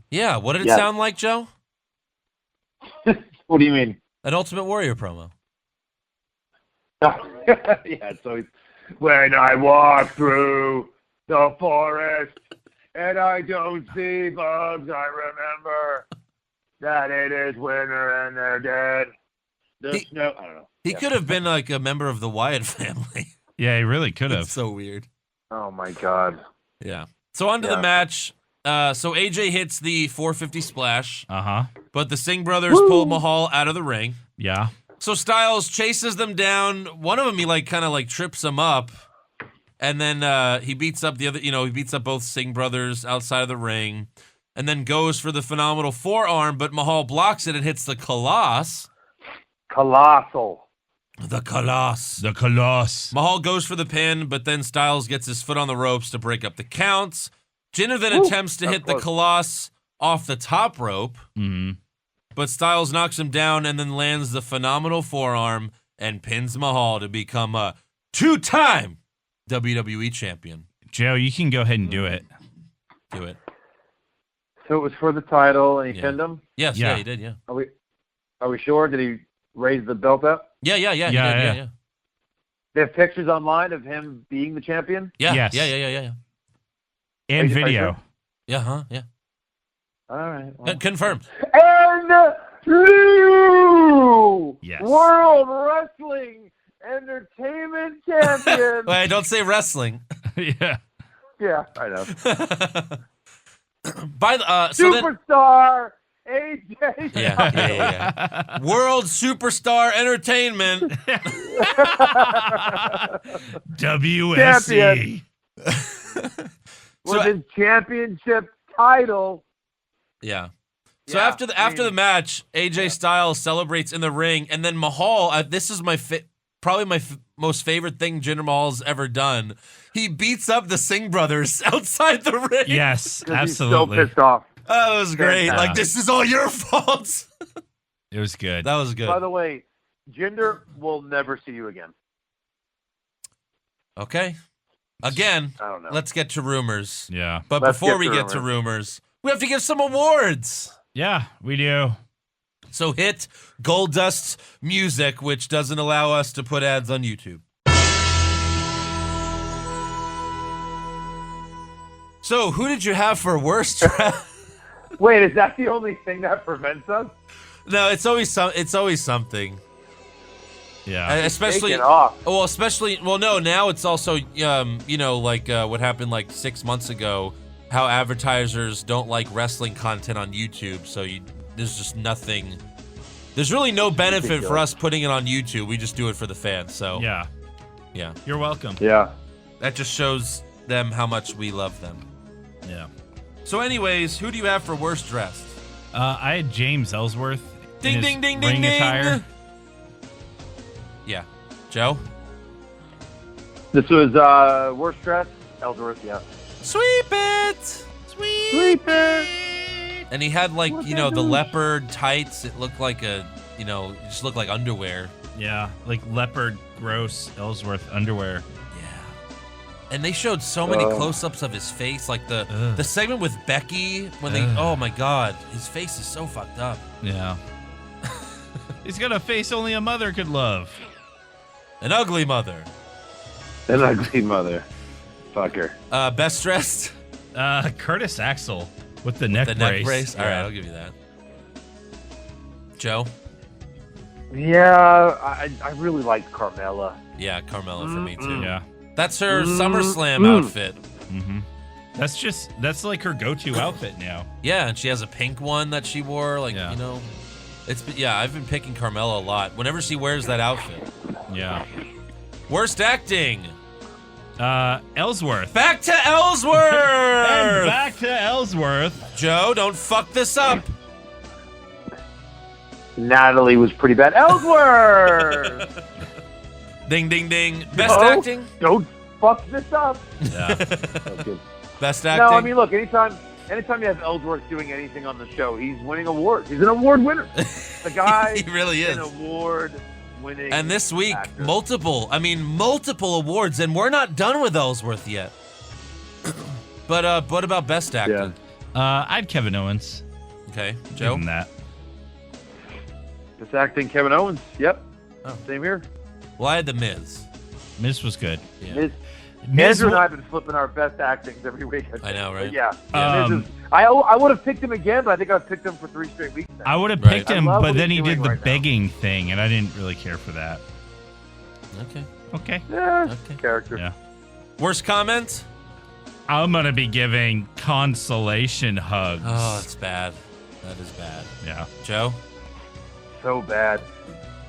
Yeah, what did it sound like, Joe? What do you mean? An Ultimate Warrior promo. Yeah, so when I walk through the forest and I don't see bugs, I remember that it is winter and they're dead. I don't know. He could have been like a member of the Wyatt family. Yeah, he really could have. It's so weird. Oh my God. Yeah. So on to the match. So AJ hits the 450 splash, but the Singh brothers pull Mahal out of the ring. Yeah. So Styles chases them down. One of them, he kind of trips him up, and then he beats up the other. He beats up both Singh brothers outside of the ring, and then goes for the phenomenal forearm. But Mahal blocks it and hits the Colossus. Colossal. The Colossus. The Colossus. Mahal goes for the pin, but then Styles gets his foot on the ropes to break up the counts. Jinder then attempts to hit the Colossus off the top rope, but Styles knocks him down and then lands the phenomenal forearm and pins Mahal to become a 2-time WWE champion. Joe, you can go ahead and do it. Do it. So it was for the title and he pinned him? Yes, yeah, he did, yeah. Are we sure? Did he raise the belt up? Yeah, he did, yeah. They have pictures online of him being the champion? Yeah, Yes. yeah. And video. Yeah, yeah. All right. Well. Confirmed. And new Yes. World Wrestling Entertainment Champion. Wait, don't say wrestling. Yeah. Yeah, I know. By the Superstar AJ. Yeah. World Superstar Entertainment. WSC. With his championship title. Yeah. So after the match, AJ Styles celebrates in the ring, and then Mahal. This is probably my most favorite thing Jinder Mahal's ever done. He beats up the Singh brothers outside the ring. Yes, absolutely. He's so pissed off. That was great. Like, this is all your fault. It was good. That was good. By the way, Jinder will never see you again. Okay. Again, I don't know. let's get to rumors. Yeah. But Let's before get we to get to rumors, we have to give some awards. Yeah, we do. So hit Goldust's music, which doesn't allow us to put ads on YouTube. So who did you have for worst draft? Wait, is that the only thing that prevents us? No, it's always something. Yeah. Especially, Take it off. no, now it's also, what happened like 6 months ago, how advertisers don't like wrestling content on YouTube. So there's just nothing. There's really no benefit for us putting it on YouTube. We just do it for the fans. So Yeah. yeah, You're welcome. Yeah. that just shows them how much we love them. Yeah. So anyways, who do you have for worst dressed? I had James Ellsworth. Ding, in his ding, ding, ring ding, attire. ding. Yeah. Joe? This was worst dress. Ellsworth, yeah. Sweep it! Sweep it. And he had like, the leopard tights. It looked like it just looked like underwear. Yeah, like leopard, gross Ellsworth underwear. Yeah. And they showed so many close-ups of his face. Like the segment with Becky when oh my God, his face is so fucked up. Yeah. He's got a face only a mother could love. An ugly mother. An ugly mother. Fucker. Best dressed? Curtis Axel with the neck The brace. neck brace? Yeah. All right, I'll give you that. Joe? Yeah, I really liked Carmella. Yeah, Carmella for me too. Yeah. That's her SummerSlam outfit. Mm-hmm. That's like her go-to outfit now. Yeah, and she has a pink one that she wore. Like, Yeah. I've been picking Carmella a lot. Whenever she wears that outfit. Yeah. Worst acting. Ellsworth. Back to Ellsworth! And back to Ellsworth. Joe, don't fuck this up. Natalie was pretty bad. Ellsworth! Ding, ding, ding. Best No, acting? Don't fuck this up. Yeah. That's good. Best acting? No, I mean, look, anytime you have Ellsworth doing anything on the show, he's winning awards. He's an award winner. The guy He really is. an award-winning And this week, actor. multiple awards, and we're not done with Ellsworth yet. But what about best acting? I'd Kevin Owens. Okay, Give Joe? him that. Best acting, Kevin Owens. Yep. Oh. Same here. Well, I had The Miz. Miz was good. Yeah. Miz, Miz Andrew and wa- I have been flipping our best actings every week. I know, right? But yeah. Um, Miz is, I would have picked him again, but I think I've picked him for 3 straight weeks now. I would have Right. picked I him, love but what then he's he did doing the right now. begging thing, and I didn't really care for that. Okay. Okay. Yeah, Okay. character. Yeah. Worst comment? I'm gonna be giving consolation hugs. Oh, that's bad. That is bad. Yeah. Joe? So bad.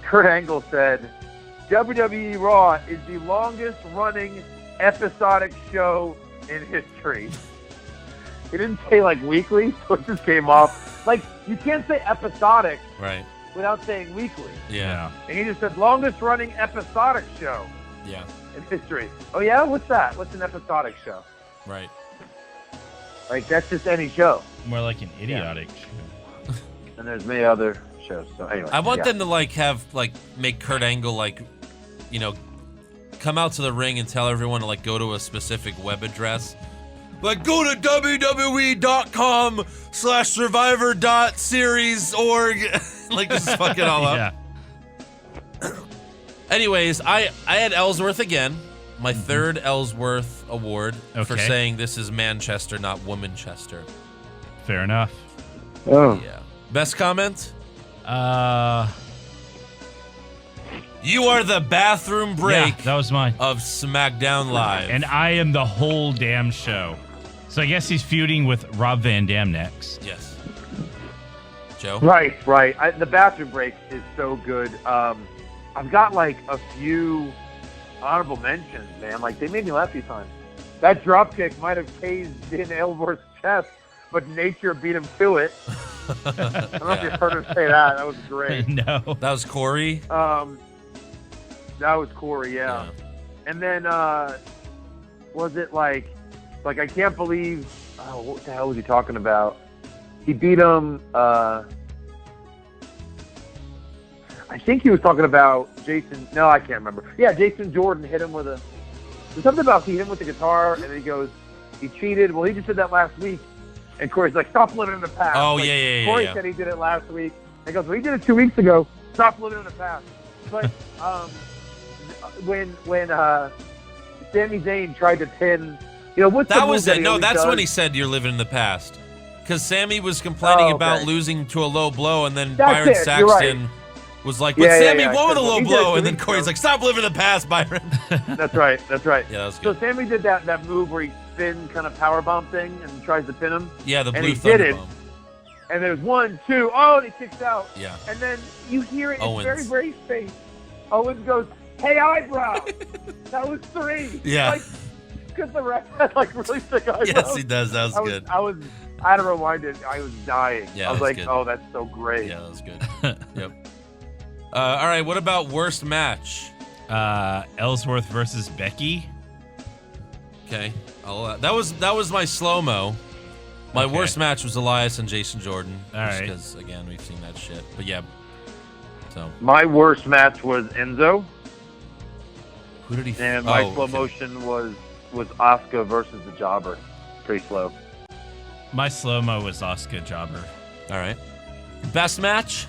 Kurt Angle said, WWE Raw is the longest running episodic show in history. He didn't say like weekly, so it just came off. Like, you can't say episodic Right. without saying weekly. Yeah. And he just said longest running episodic show Yeah. in history. Oh yeah? What's that? What's an episodic show? Right. Like, that's just any show. More like an idiotic show. And there's many other shows. So anyway. I want yeah. them to make Kurt Angle come out to the ring and tell everyone to go to a specific web address. Like, go to www.com/survivor.series.org. Just fuck it all up. Yeah. Anyways, I had Ellsworth again. My third Ellsworth award for Okay. saying this is Manchester, not Womanchester. Fair enough. Oh. Yeah. Best comment? Yeah, You are the bathroom break that was mine. of SmackDown Live. And I am the whole damn show. So I guess he's feuding with Rob Van Dam next. Yes. Joe? Right. The bathroom break is so good. I've got a few honorable mentions, man. They made me laugh a few times. That drop kick might have caved in Ellsworth's chest, but nature beat him to it. I don't know if you heard him say that. That was great. No. That was Corey. That was Corey, yeah. And then was it I can't believe what the hell was he talking about? He beat him I think he was talking about Jason. No, I can't remember. Yeah, Jason Jordan hit him with a There's something about he hit him with the guitar, and then he goes, he cheated. Well, he just did that last week. And Corey's like, stop living in the past. Oh, like, yeah. Corey said he did it last week. And he goes, well, he did it 2 weeks ago. Stop living in the past. But when Sami Zayn tried to pin, what's that the was move it. he No, always that's does? when he said you're living in the past. Because Sammy was complaining about losing to a low blow, and then That's Byron it, you're Saxton was like, but Yeah, Sammy yeah. won with a low He did blow, it and then 2 weeks Corey's ago. like, stop living in the past, Byron. That's right. Yeah, that was So good. Sammy did that move where he spin kind of powerbomb thing and tries to pin him. Yeah, the and blue he did thunder it. bomb. And there's 1, 2, oh, and he kicks out. Yeah. And then you hear it in Owens. very, very faint. Owens goes, hey, eyebrow. That was 3. Yeah. Like, because the ref had really thick eyebrows. Yes, he does. That was good. I had to rewind it. I was dying. Yeah, I was that was like, good. oh, that's so great. Yeah, that was good. Yep. All right, what about worst match? Ellsworth versus Becky. Okay, that was my slow-mo. My Okay. worst match was Elias and Jason Jordan. All right. Because, again, we've seen that shit. But, yeah. So, My worst match was Enzo, who did he... and my oh, slow okay. motion was Asuka versus the Jobber. Pretty slow. My slow-mo was Asuka Jobber. All right. Best match?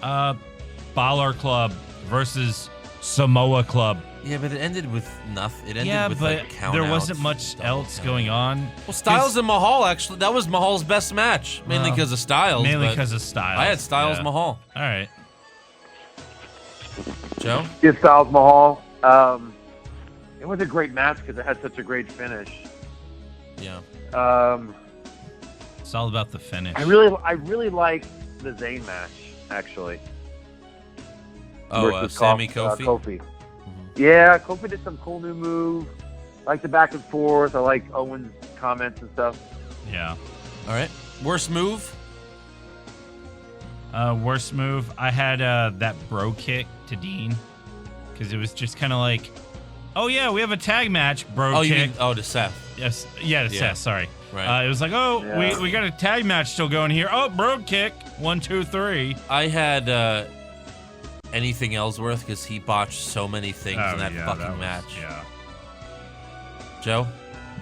Balor Club versus Samoa Club. Yeah, but it ended with nothing. It ended Yeah, with, but like, count there outs, wasn't much double else count. going on. Well, Styles and Mahal, actually, that was Mahal's best match. Mainly because of Styles. Mainly but because of Styles. I had Styles yeah. Mahal. All right. Joe? Get Styles Mahal. It was a great match because it had such a great finish. Yeah. It's all about the finish. I really liked the Zayn match, actually. Oh, versus Sammy Kofi? Kofi. Yeah, Kofi did some cool new move. I like the back and forth. I like Owens' comments and stuff. Yeah. All right. Worst move? Worst move. I had that bro kick to Dean because it was just kind of like, oh yeah, we have a tag match, bro Oh, kick. you mean, to Seth. Yes, yeah, to Seth. Sorry. Right. It was like, oh, Yeah. we got a tag match still going here. Oh, bro kick. 1, 2, 3. I had anything Ellsworth because he botched so many things in that fucking match. Yeah. Joe?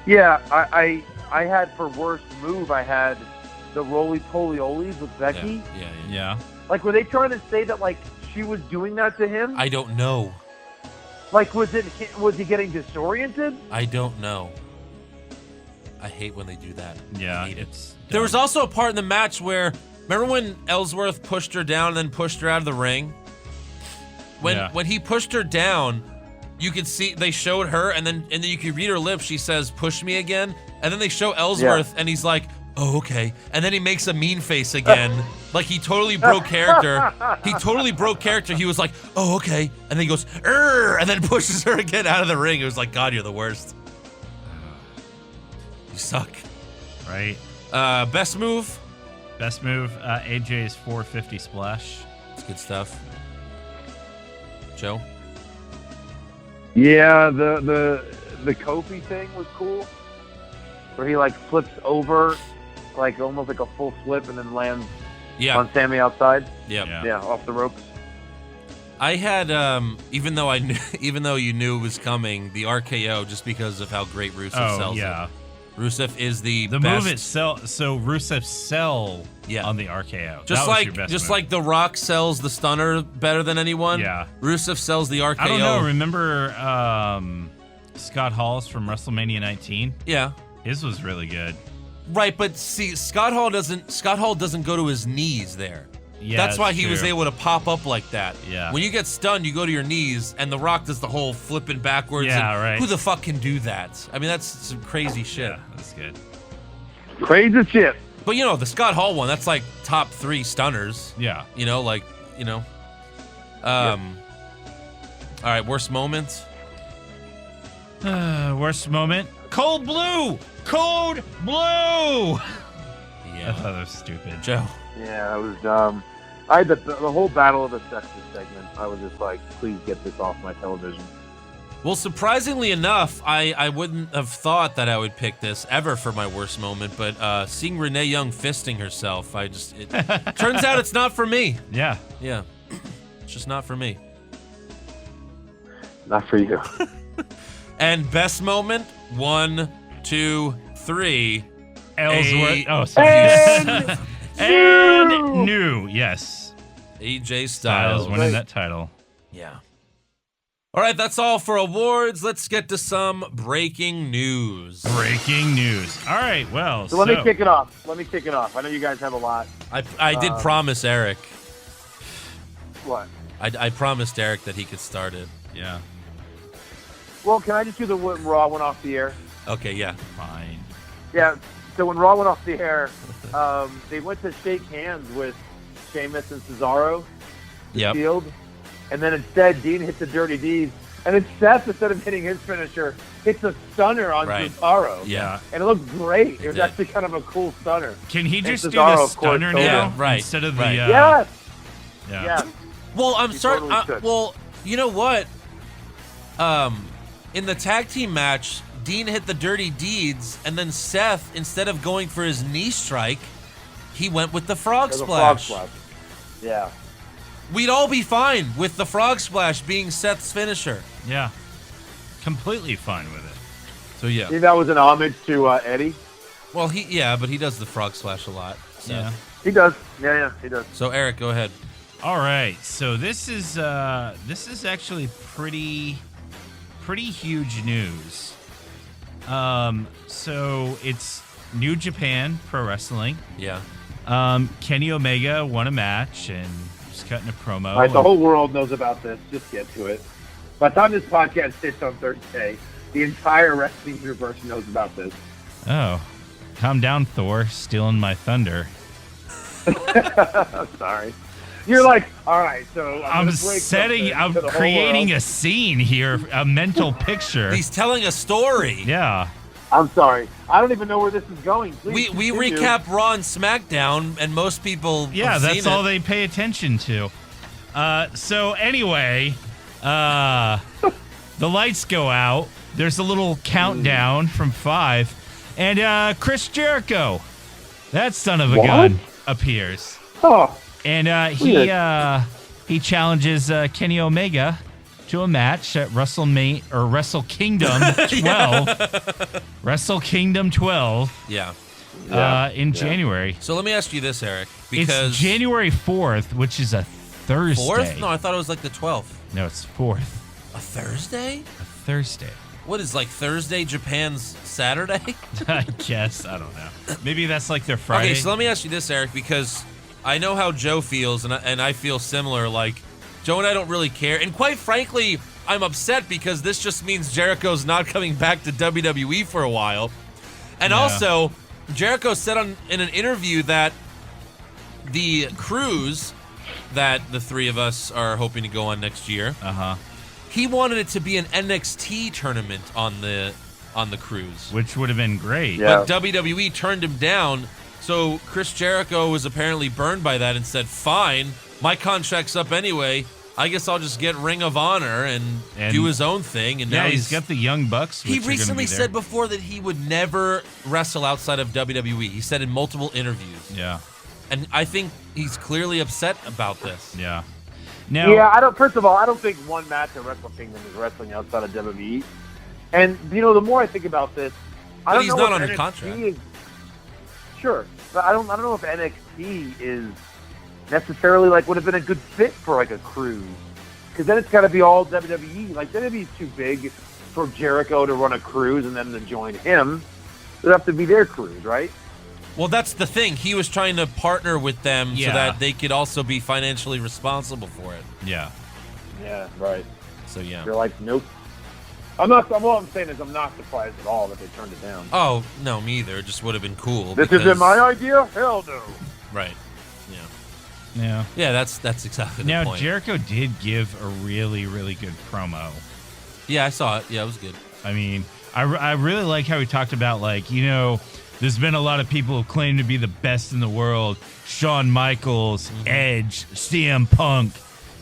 Yeah, I had for worst move, I had the roly-poly-olies with Becky. Yeah. Yeah. Like, were they trying to say that, like, she was doing that to him? I don't know. Like, was he getting disoriented? I don't know. I hate when they do that. Yeah. I hate it. It's There was also a part in the match where, remember when Ellsworth pushed her down and then pushed her out of the ring? When he pushed her down, you could see they showed her, and then you could read her lips. She says, "Push me again," and then they show Ellsworth, and he's like, "Oh, okay," and then he makes a mean face again, like he totally broke character. He totally broke character. He was like, "Oh, okay," and then he goes, "Err," and then pushes her again out of the ring. It was like, God, you're the worst. You suck. right. Best move? Best move. AJ's 450 splash. It's good stuff. Joe? Yeah, the Kofi thing was cool, where he like flips over, like almost like a full flip, and then lands on Sammy outside. Yeah. Off the ropes. I had, even though you knew it was coming, the RKO just because of how great Rusev sells it. Rusev is the best. move itself. So Rusev sell on the RKO. Just That was your best move. like The Rock sells the stunner better than anyone. Yeah. Rusev sells the RKO. I don't know. Remember Scott Hall's from WrestleMania 19? Yeah. His was really good. Right, but see, Scott Hall doesn't go to his knees there. Yeah, that's why he true. was able to pop up like that. Yeah. When you get stunned, you go to your knees, and The Rock does the whole flipping backwards. Yeah, and right. Who the fuck can do that? I mean, that's some crazy shit. Yeah, that's good. Crazy shit. But the Scott Hall one, that's like top 3 stunners. Yeah. All right, worst moment. Worst moment. Cold Blue. Code Blue. Yeah. I thought that was stupid. Joe. Yeah, that was dumb. I had the whole Battle of the Sexes segment. I was just like, please get this off my television. Well, surprisingly enough, I wouldn't have thought that I would pick this ever for my worst moment, but seeing Renee Young fisting herself, it turns out it's not for me. Yeah. Yeah. It's just not for me. Not for you. And best moment, 1, 2, 3. Ellsworth. Oh, sorry. And new. Yes. AJ Styles Styles. winning that title. Yeah. All right, that's all for awards. Let's get to some breaking news. Breaking news. All right, well, So let me kick it off. I know you guys have a lot. I did promise Eric. What? I promised Eric that he could start it. Yeah. Well, can I just do the when Raw went off the air? Okay, yeah. Fine. Yeah. So when Raw went off the air, they went to shake hands with Sheamus and Cesaro. Yep. Field. And then instead, Dean hits the Dirty Deeds. And then Seth, instead of hitting his finisher, hits a stunner on Cesaro. Yeah. And it looked great. It was did. actually kind of a cool stunner. Can he And just do Cesaro, the of course, stunner told now him. Right, instead of right. the... Yes. Yeah. Yes. Well, I'm You sorry. totally should. Well, you know what? In the tag team match, Dean hit the Dirty Deeds, and then Seth, instead of going for his knee strike, he went with the frog There's a splash. frog splash. Yeah. We'd all be fine with the frog splash being Seth's finisher. Yeah. Completely fine with it. So yeah. Think that was an homage to Eddie? Well, but he does the frog splash a lot. So. Yeah. He does. Yeah, he does. So Eric, go ahead. All right. So this is actually pretty huge news. So it's New Japan Pro Wrestling. Yeah. Kenny Omega won a match and was cutting a promo. All right, the whole world knows about this. Just get to it. By the time this podcast hits on Thursday, the entire wrestling universe knows about this. Oh, calm down, Thor, stealing my thunder. I'm sorry. You're like, all right, so I'm creating a scene here, a mental picture. He's telling a story. Yeah. I'm sorry. I don't even know where this is going. Please We continue. recap Raw and SmackDown, and most people Yeah, have that's seen all it. they pay attention to. So anyway, the lights go out. There's a little countdown from 5, and Chris Jericho, that son of a gun, appears. Oh, And he challenges Kenny Omega to a match at Wrestle Kingdom 12. Wrestle Kingdom 12. Yeah. In January. So let me ask you this, Eric, because It's January 4th, which is a Thursday. 4th? No, I thought it was like the 12th. No, it's 4th. A Thursday? A Thursday. What is like Thursday Japan's Saturday? I guess. I don't know. Maybe that's like their Friday. Okay, so let me ask you this, Eric, because I know how Joe feels, and I feel similar. Like, Joe and I don't really care. And quite frankly, I'm upset because this just means Jericho's not coming back to WWE for a while. And also, Jericho said in an interview that the cruise that the three of us are hoping to go on next year, he wanted it to be an NXT tournament on the cruise. Which would have been great. Yeah. But WWE turned him down. So Chris Jericho was apparently burned by that and said, fine, my contract's up anyway. I guess I'll just get Ring of Honor and do his own thing. And now he's got the Young Bucks. He which are recently gonna be there. said before that he would never wrestle outside of WWE. He said in multiple interviews. Yeah. And I think he's clearly upset about this. Yeah. Now, yeah, I don't. First of all, I don't think one match at Wrestle Kingdom is wrestling outside of WWE. And the more I think about this, I But don't he's know not if under NXT contract. Is, sure, but I don't know if NXT is necessarily would have been a good fit for a cruise, because then it's got to be all WWE. WWE's too big for Jericho to run a cruise and then to join him. It'd have to be their cruise, right? Well, that's the thing. He was trying to partner with them so Yeah. that they could also be financially responsible for it. yeah. Yeah, right. So, yeah. You're like, nope. I'm not. All I'm saying is I'm not surprised at all that they turned it down. Oh, no, me either. It just would have been cool. This because- isn't my idea. Hell no. Right. Yeah. Yeah. Yeah, that's exactly the Now, point. Jericho did give a really, really good promo. Yeah, I saw it. Yeah, it was good. I mean, I really like how he talked about, there's been a lot of people who claim to be the best in the world. Shawn Michaels, Edge, CM Punk,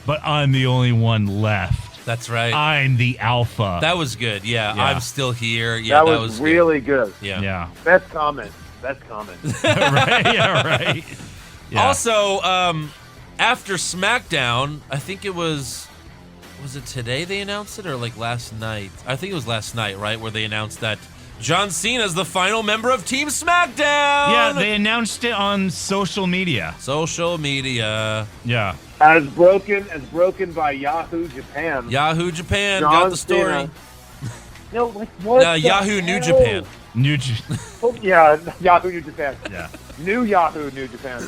but I'm the only one left. That's right. I'm the alpha. That was good. Yeah, Yeah. I'm still here. Yeah, that was really good. Yeah. yeah. Best comment. Best comment. Right? Yeah, right. Yeah. Also, after SmackDown, I think it was Was it today they announced it or like last night? I think it was last night, right? Where they announced that John Cena is the final member of Team SmackDown. Yeah, they announced it on social media. Social media. Yeah. As broken by Yahoo Japan. Yahoo Japan John got the story. Cena. No, like what? the Yahoo New hell? Japan. Oh, yeah, Yahoo New Japan. Yeah. New Yahoo New Japan.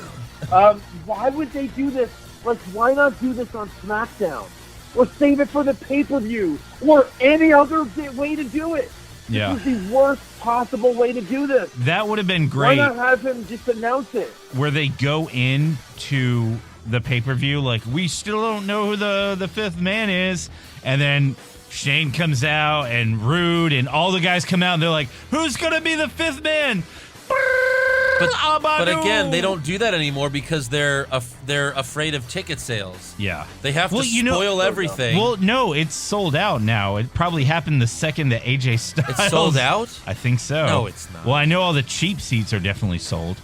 Why would they do this? Like, why not do this on SmackDown? Or save it for the pay-per-view? Or any other way to do it? Yeah. This is the worst possible way to do this. That would have been great. Why not have him just announce it? Where they go into the pay-per-view like, we still don't know who the fifth man is. And then Shane comes out and Rude and all the guys come out and they're like, who's going to be the fifth man? But again, they don't do that anymore because they're afraid of ticket sales. Yeah. They have to spoil everything. Well, no, it's sold out now. It probably happened the second that AJ Styles. It's sold out? I think so. No, it's not. Well, I know all the cheap seats are definitely sold,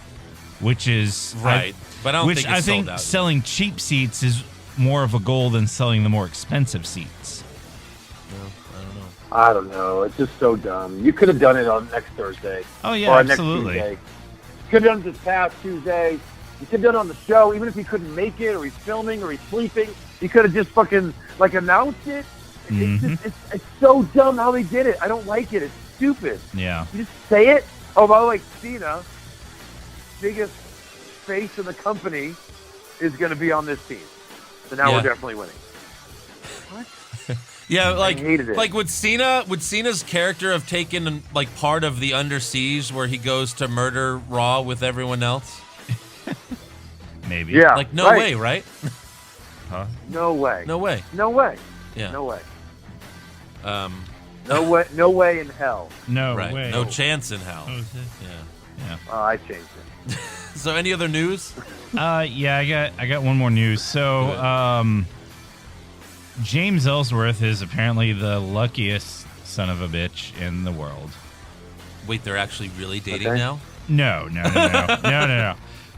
which is right. But I don't think it's sold out. Selling cheap seats is more of a goal than selling the more expensive seats. I don't know. It's just so dumb. You could have done it on next Thursday. Oh, yeah, or absolutely. Next Tuesday. You could have done it this past Tuesday. You could have done it on the show, even if he couldn't make it, or he's filming, or he's sleeping. You could have just fucking, announced it. It's so dumb how they did it. I don't like it. It's stupid. Yeah. You just say it. Oh, by the way, Cena, biggest face in the company, is going to be on this team. So now we're definitely winning. What? Yeah, I hated it. would Cena's character have taken like part of the Undersiege where he goes to murder Raw with everyone else? Maybe. Yeah. Like no way, right? Huh? No way. No way. No way. Yeah. No way. No way. No way in hell. No right. way. No chance in hell. Oh, yeah. I changed it. So any other news? Yeah, I got one more news. So, James Ellsworth is apparently the luckiest son of a bitch in the world. Wait, they're actually really dating now? No.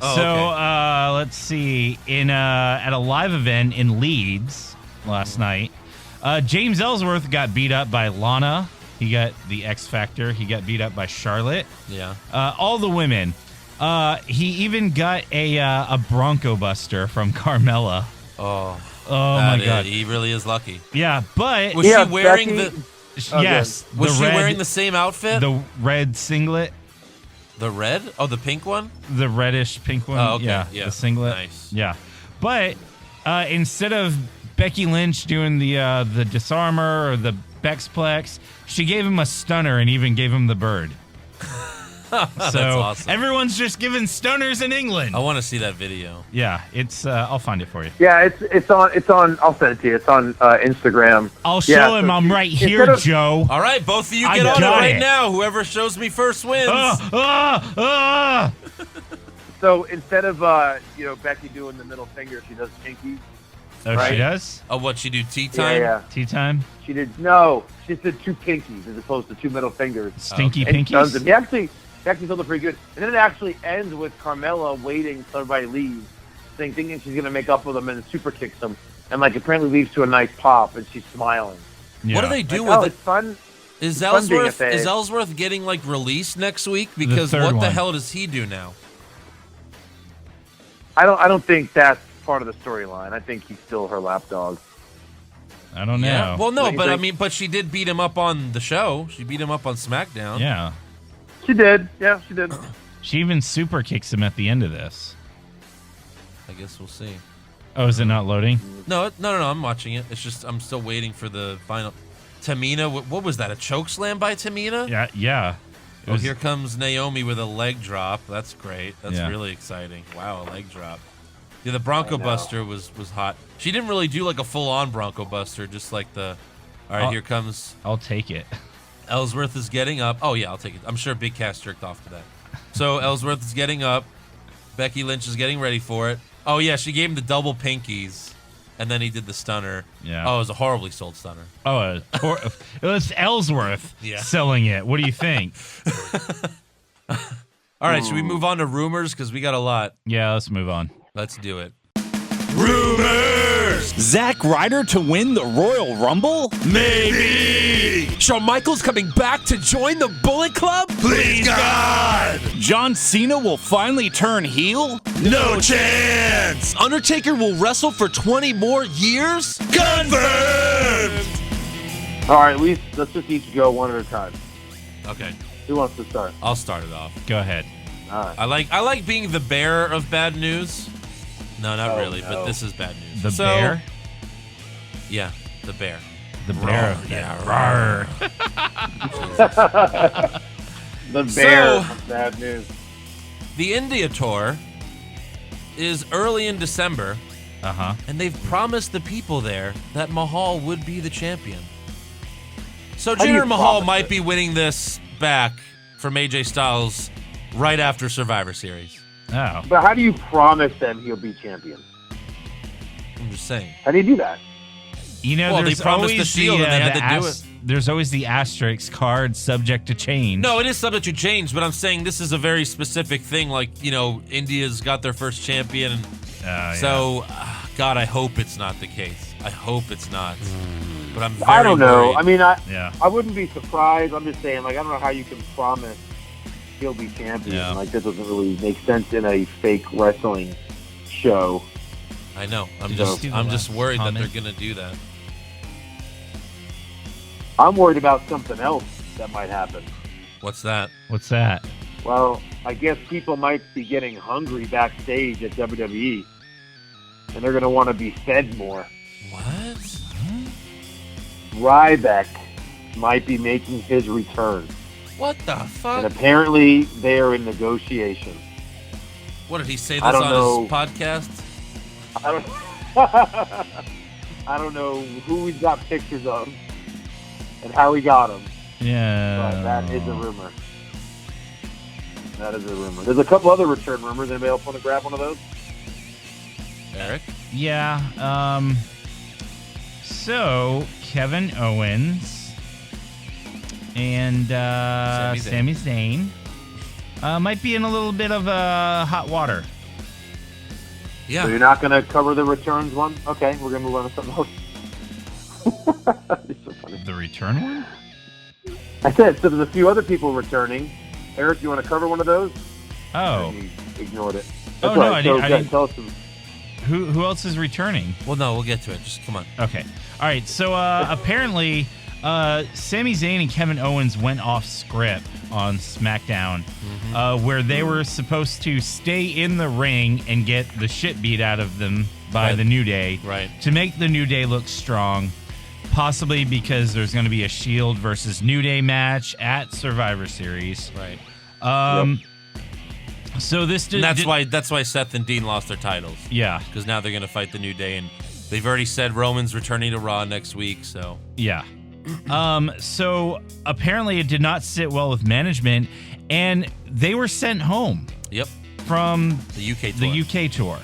Oh, so, okay. Let's see. At a live event in Leeds last night, James Ellsworth got beat up by Lana. He got the X Factor. He got beat up by Charlotte. Yeah. All the women. He even got a Bronco Buster from Carmella. Oh my God. He really is lucky. Yeah, but Was she wearing Becky? yes, Was she wearing the same outfit? the red singlet, The red? Oh, the pink one? the reddish pink one. Oh, okay. Yeah, the singlet. Nice. Yeah, but instead of Becky Lynch doing the disarmer or the Bexplex, she gave him a stunner and even gave him the bird. That's So awesome. everyone's just giving stunners in England. I want to see that video. Yeah, it's. I'll find it for you. Yeah, it's on. I'll send it to you. It's on Instagram. I'll show him. so I'm right here, instead of- Joe. All right, both of you I get on it got right it. now. Whoever shows me first wins. So instead of Becky doing the middle finger, she does pinky. Oh, Right. she does? Oh, what, she do tea time? Yeah. Tea time? She did two pinkies as opposed to two middle fingers. Stinky And he stuns pinkies? him. He actually told it pretty good. And then it actually ends with Carmella waiting till everybody leaves, thinking she's gonna make up with him, and super kicks him, and apparently leaves to a nice pop, and she's smiling. Yeah. What do they do Like, with it's it? fun. Is fun being a Ellsworth face. is Ellsworth getting released next week? Because third what the one. hell does he do now? I don't think that's part of the storyline. I think he's still her lapdog. I don't know. Yeah. Well, no, What do you but think? but she did beat him up on the show. She beat him up on SmackDown. Yeah. She did. Yeah, she did. She even super kicks him at the end of this. I guess we'll see. Oh, is it not loading? No. I'm watching it. It's just I'm still waiting for the final. Tamina, what was that? A choke slam by Tamina? Yeah. It was- Here comes Naomi with a leg drop. That's great. That's Yeah. really exciting. Wow, a leg drop. Yeah, the Bronco Buster was hot. She didn't really do a full-on Bronco Buster, just like the... All right, here comes... I'll take it. Ellsworth is getting up. Oh, yeah, I'll take it. I'm sure Big Cass jerked off to that. So Ellsworth is getting up. Becky Lynch is getting ready for it. Oh, yeah, she gave him the double pinkies, and then he did the stunner. Yeah. Oh, it was a horribly sold stunner. Oh, it was Ellsworth selling it. What do you think? All right, should we move on to rumors? Because we got a lot. Yeah, let's move on. Let's do it. Rumors! Zack Ryder to win the Royal Rumble? Maybe. Shawn Michaels coming back to join the Bullet Club? Please, God. John Cena will finally turn heel? No chance. Undertaker will wrestle for 20 more years? Confirmed. All right, let's just each go one at a time. Okay. Who wants to start? I'll start it off. Go ahead. All right. I like being the bearer of bad news. No, not really, no. but this is bad news. The bear? Yeah, the bear. The bear. Yeah, The bear So- of bad news. The India tour is early in December, Uh-huh. and they've promised the people there that Mahal would be the champion. So do you Jinder Mahal promise might it? be winning this back from AJ Styles right after Survivor Series. Oh. But how do you promise them he'll be champion? I'm just saying. How do you do that? You know, Well, they there's promised the always Shield and they had to do it. There's always the asterisk card subject to change. No, it is subject to change, but I'm saying this is a very specific thing. Like, India's got their first champion. And so, God, I hope it's not the case. I hope it's not. But I'm very I don't know. worried. I mean, Yeah. I wouldn't be surprised. I'm just saying, like, I don't know how you can promise he'll be champion. Yeah. Like, that doesn't really make sense in a fake wrestling show. I know. I'm Did you see the just last worried comment? that they're going to do that. I'm worried about something else that might happen. What's that? What's that? Well, I guess people might be getting hungry backstage at WWE, and they're going to want to be fed more. What? Ryback might be making his return, What the and fuck? apparently they are in negotiation. What did he say this I don't on know. his podcast? I don't, I don't know who he's got pictures of and how he got them, Yeah. but that is a rumor. That is a rumor. There's a couple other return rumors. Anybody else want to grab one of those? Eric? Yeah. So Kevin Owens and Sami Zayn might be in a little bit of hot water. Yeah. So you're not going to cover the returns one? Okay, we're going to move on to something else. It's so funny. The return one? I said, so there's a few other people returning. Eric, you want to cover one of those? Oh. You ignored it. Oh, That's no, right. I So, didn't. tell us some. Who else is returning? Well, no, we'll get to it. Just come on. Okay. All right. So apparently, Sami Zayn and Kevin Owens went off script on SmackDown, where they were supposed to stay in the ring and get the shit beat out of them by Right. the New Day, Right. to make the New Day look strong. Possibly because there's going to be a Shield versus New Day match at Survivor Series. Right. So this did. And that's why Seth and Dean lost their titles. Yeah. Because now they're going to fight the New Day, and they've already said Roman's returning to Raw next week. So Yeah. So apparently it did not sit well with management, and they were sent home yep, from the UK tour. the UK tour.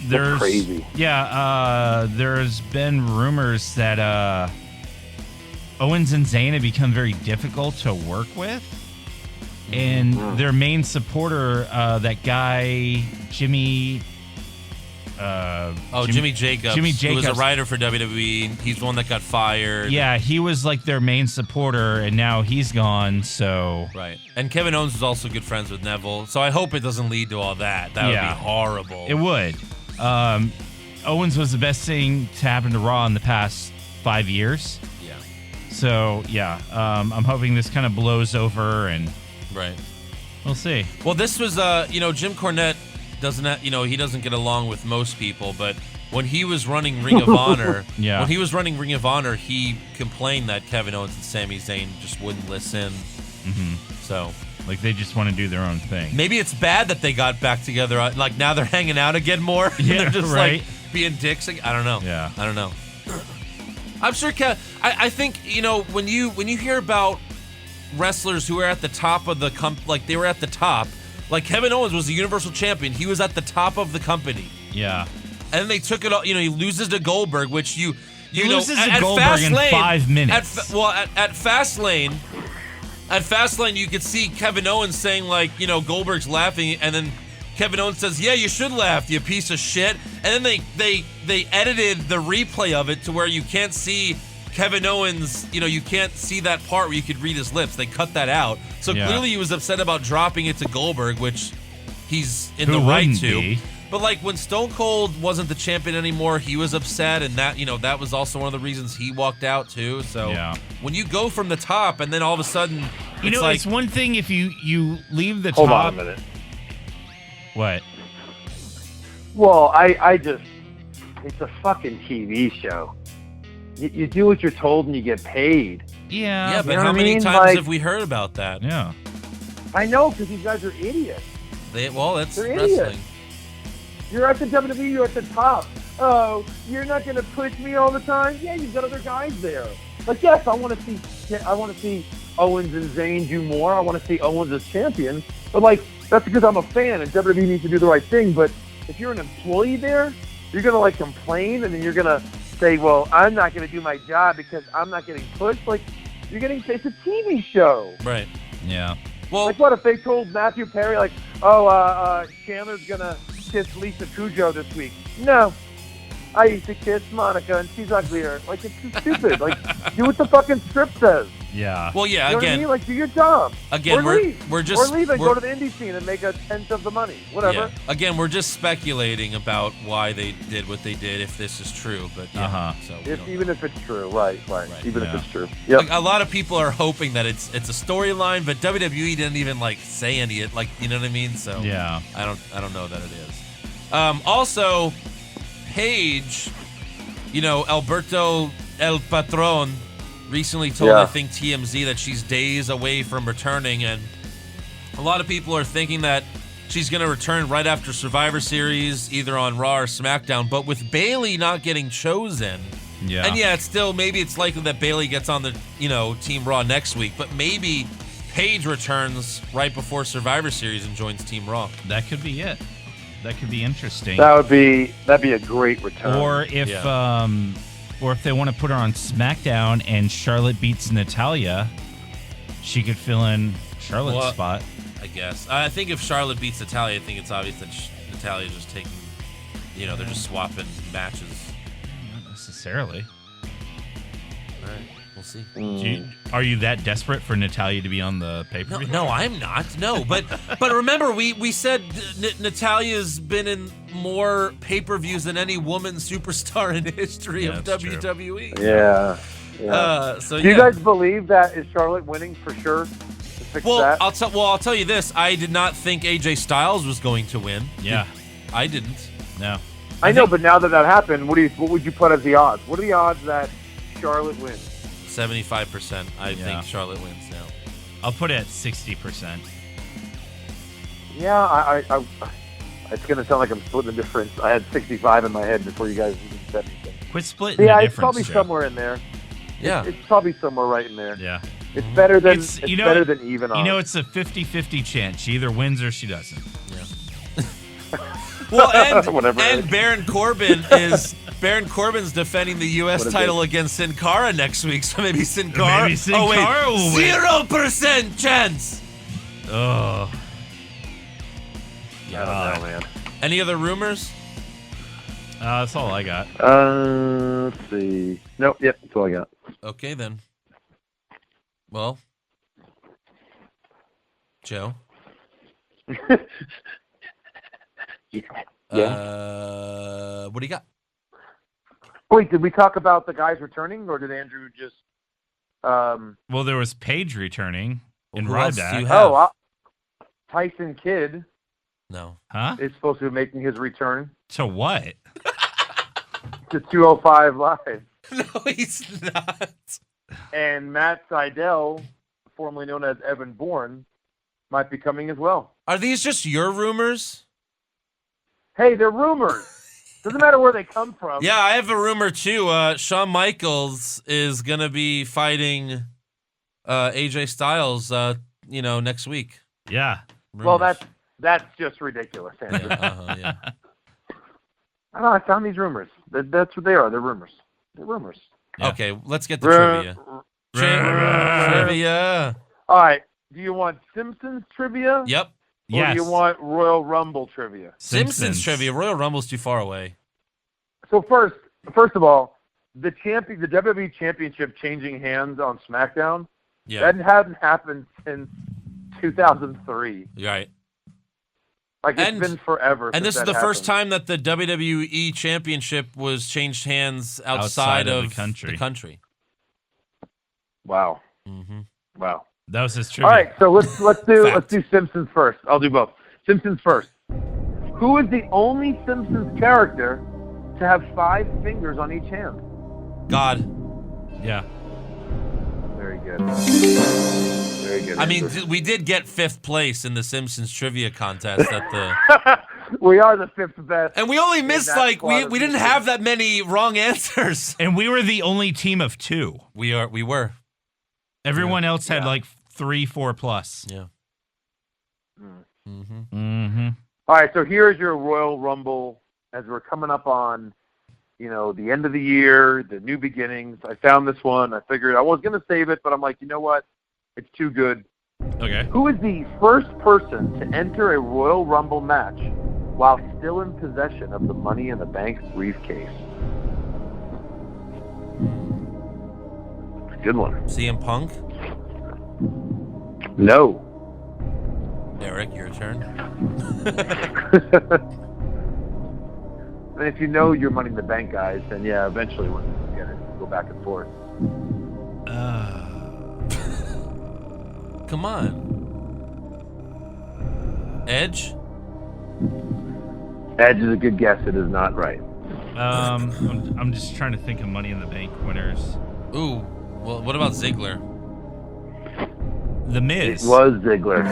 There's That's crazy. Yeah, there's been rumors that Owens and Zayn have become very difficult to work with, and their main supporter, that guy Jimmy. Jimmy Jacobs. Jimmy Who was a Jacobs. writer for WWE. He's the one that got fired. Yeah, he was like their main supporter, and now he's gone. So Right. And Kevin Owens is also good friends with Neville. So I hope it doesn't lead to all that. That would Yeah. be horrible. it would. Owens was the best thing to happen to Raw in the past 5 years. Yeah. So yeah, I'm hoping this kind of blows over, and Right. we'll see. Well, this was, Jim Cornette doesn't, he doesn't get along with most people, but when he was running Ring of Honor, Yeah. he complained that Kevin Owens and Sami Zayn just wouldn't listen. Mm-hmm. So Like they just want to do their own thing. maybe it's bad that they got back together. Like now they're hanging out again more. Yeah, They're just right. like being dicks. I don't know. Yeah. I don't know. I'm sure. I think when you hear about wrestlers who are at the top of the like they were at the top. Like Kevin Owens was the Universal Champion. He was at the top of the company. Yeah. And then they took it all. He loses to Goldberg, which he loses to Goldberg in 5 minutes. At Fastlane, you could see Kevin Owens saying like, Goldberg's laughing, and then Kevin Owens says, "Yeah, you should laugh, you piece of shit." And then they edited the replay of it to where you can't see Kevin Owens, you can't see that part where you could read his lips. They cut that out. So clearly he was upset about dropping it to Goldberg, which he's in the right to. Be? But like when Stone Cold wasn't the champion anymore, he was upset, and that was also one of the reasons he walked out too. So when you go from the top and then all of a sudden, it's one thing if you leave the Hold top. on a minute. What? Well, it's a fucking TV show. You do what you're told and you get paid. Yeah. Yeah, but how many times have we heard about that? Yeah. I know, because these guys are idiots. That's They're wrestling. idiots. You're at the WWE, you're at the top. Oh, you're not going to push me all the time? Yeah, you've got other guys there. Like, yes, I want to see Owens and Zayn do more. I want to see Owens as champion. But, like, that's because I'm a fan and WWE needs to do the right thing. But if you're an employee there, you're going to, like, complain and then you're going to say, well, I'm not going to do my job because I'm not getting pushed. Like, it's a TV show. Right. Yeah. Well, like, what if they told Matthew Perry, like, oh, Chandler's going to kiss Lisa Kudrow this week? No. I used to kiss Monica, and she's uglier. Like, it's too stupid. Like, do what the fucking script says. Yeah. Well, yeah, you know again. What I mean? Like, do your job. Again, or leave. we're just. Or leave and go to the indie scene and make a tenth of the money. Whatever. Yeah. Again, we're just speculating about why they did what they did, if this is true. But yeah. So even if it's true. Right. Even if it's true. Yeah. Like, a lot of people are hoping that it's a storyline, but WWE didn't even, like, say any, like, you know what I mean? So yeah. I don't know that it is. Also, Paige, Alberto El Patron recently told, I think, TMZ that she's days away from returning, and a lot of people are thinking that she's going to return right after Survivor Series, either on Raw or SmackDown, but with Bayley not getting chosen, and it's still, maybe it's likely that Bayley gets on the, Team Raw next week, but maybe Paige returns right before Survivor Series and joins Team Raw. That could be it. That could be interesting. That'd be a great return. Or if they want to put her on SmackDown and Charlotte beats Natalya, she could fill in Charlotte's spot. I guess. I think if Charlotte beats Natalya, I think it's obvious that Natalya's just taking, they're just swapping matches. Not necessarily. All right, we'll see. Are you that desperate for Natalya to be on the pay-per-view? No, I'm not. No, but remember, we said Natalya's been in more pay-per-views than any woman superstar in the history of WWE. True. Yeah. So do you guys believe that is Charlotte winning for sure? I'll tell you this. I did not think AJ Styles was going to win. Yeah. I didn't. No. I know, but now that happened, what would you put as the odds? What are the odds that Charlotte wins? 75%. I think Charlotte wins now. I'll put it at 60%. Yeah, I it's going to sound like I'm splitting the difference. I had 65 in my head before you guys even said anything. Quit splitting the difference, it's probably Joe. somewhere in there. Yeah. It's probably somewhere right in there. Yeah. It's better than better than even odds. It's a 50-50 chance. She either wins or she doesn't. Yeah. Well, and Baron Corbin's defending the U.S. title against Sin Cara next week, so maybe Sin Cara. Maybe Sin Cara will win. 0% chance. Oh. I don't know, man. Any other rumors? That's all I got. Let's see. Nope. Yep. That's all I got. Okay then. Well, Joe. What do you got? Wait, did we talk about the guys returning, or did Andrew just? Well, there was Paige returning in Ryback. Tyson Kidd. No. Huh? Is supposed to be making his return. To what? To 205 Live. No, he's not. And Matt Sydal, formerly known as Evan Bourne, might be coming as well. Are these just your rumors? Hey, they're rumors. Doesn't matter where they come from. Yeah, I have a rumor too. Shawn Michaels is gonna be fighting AJ Styles, next week. Yeah. Rumors. Well, that's just ridiculous, Andrew. Yeah. I don't know. I found these rumors. That's what they are. They're rumors. They're rumors. Yeah. Okay, let's get to trivia. Trivia. All right. Do you want Simpsons trivia? Yep. Or do you want Royal Rumble trivia? Simpsons trivia. Royal Rumble's too far away. So first of all, the WWE Championship changing hands on SmackDown, that hadn't happened since 2003. Right. Like, it's been forever. And since this is that the first happened. time that the WWE Championship was changed hands outside of the country. Wow. Mm-hmm. Wow. That was his trivia. All right, so let's do Simpsons first. I'll do both. Simpsons first. Who is the only Simpsons character to have 5 fingers on each hand? God. Yeah. Very good. Very good. I mean, we did get 5th place in the Simpsons trivia contest at the. We are the 5th best. And we only missed we didn't have that many wrong answers. And we were the only team of 2. We were. Everyone else had like 3, 4 plus. Yeah. Mm-hmm. Mm-hmm. All right, so here's your Royal Rumble as we're coming up on, the end of the year, the new beginnings. I found this one. I figured I was going to save it, but I'm like, you know what? It's too good. Okay. Who is the first person to enter a Royal Rumble match while still in possession of the Money in the Bank briefcase? Good one. CM Punk? No. Eric, your turn. And if you know your Money in the Bank guys, then yeah, eventually when you get it, go back and forth. Come on. Edge? Edge is a good guess. It is not right. I'm just trying to think of Money in the Bank winners. Ooh. Well, what about Ziggler? The Miz. It was Ziggler.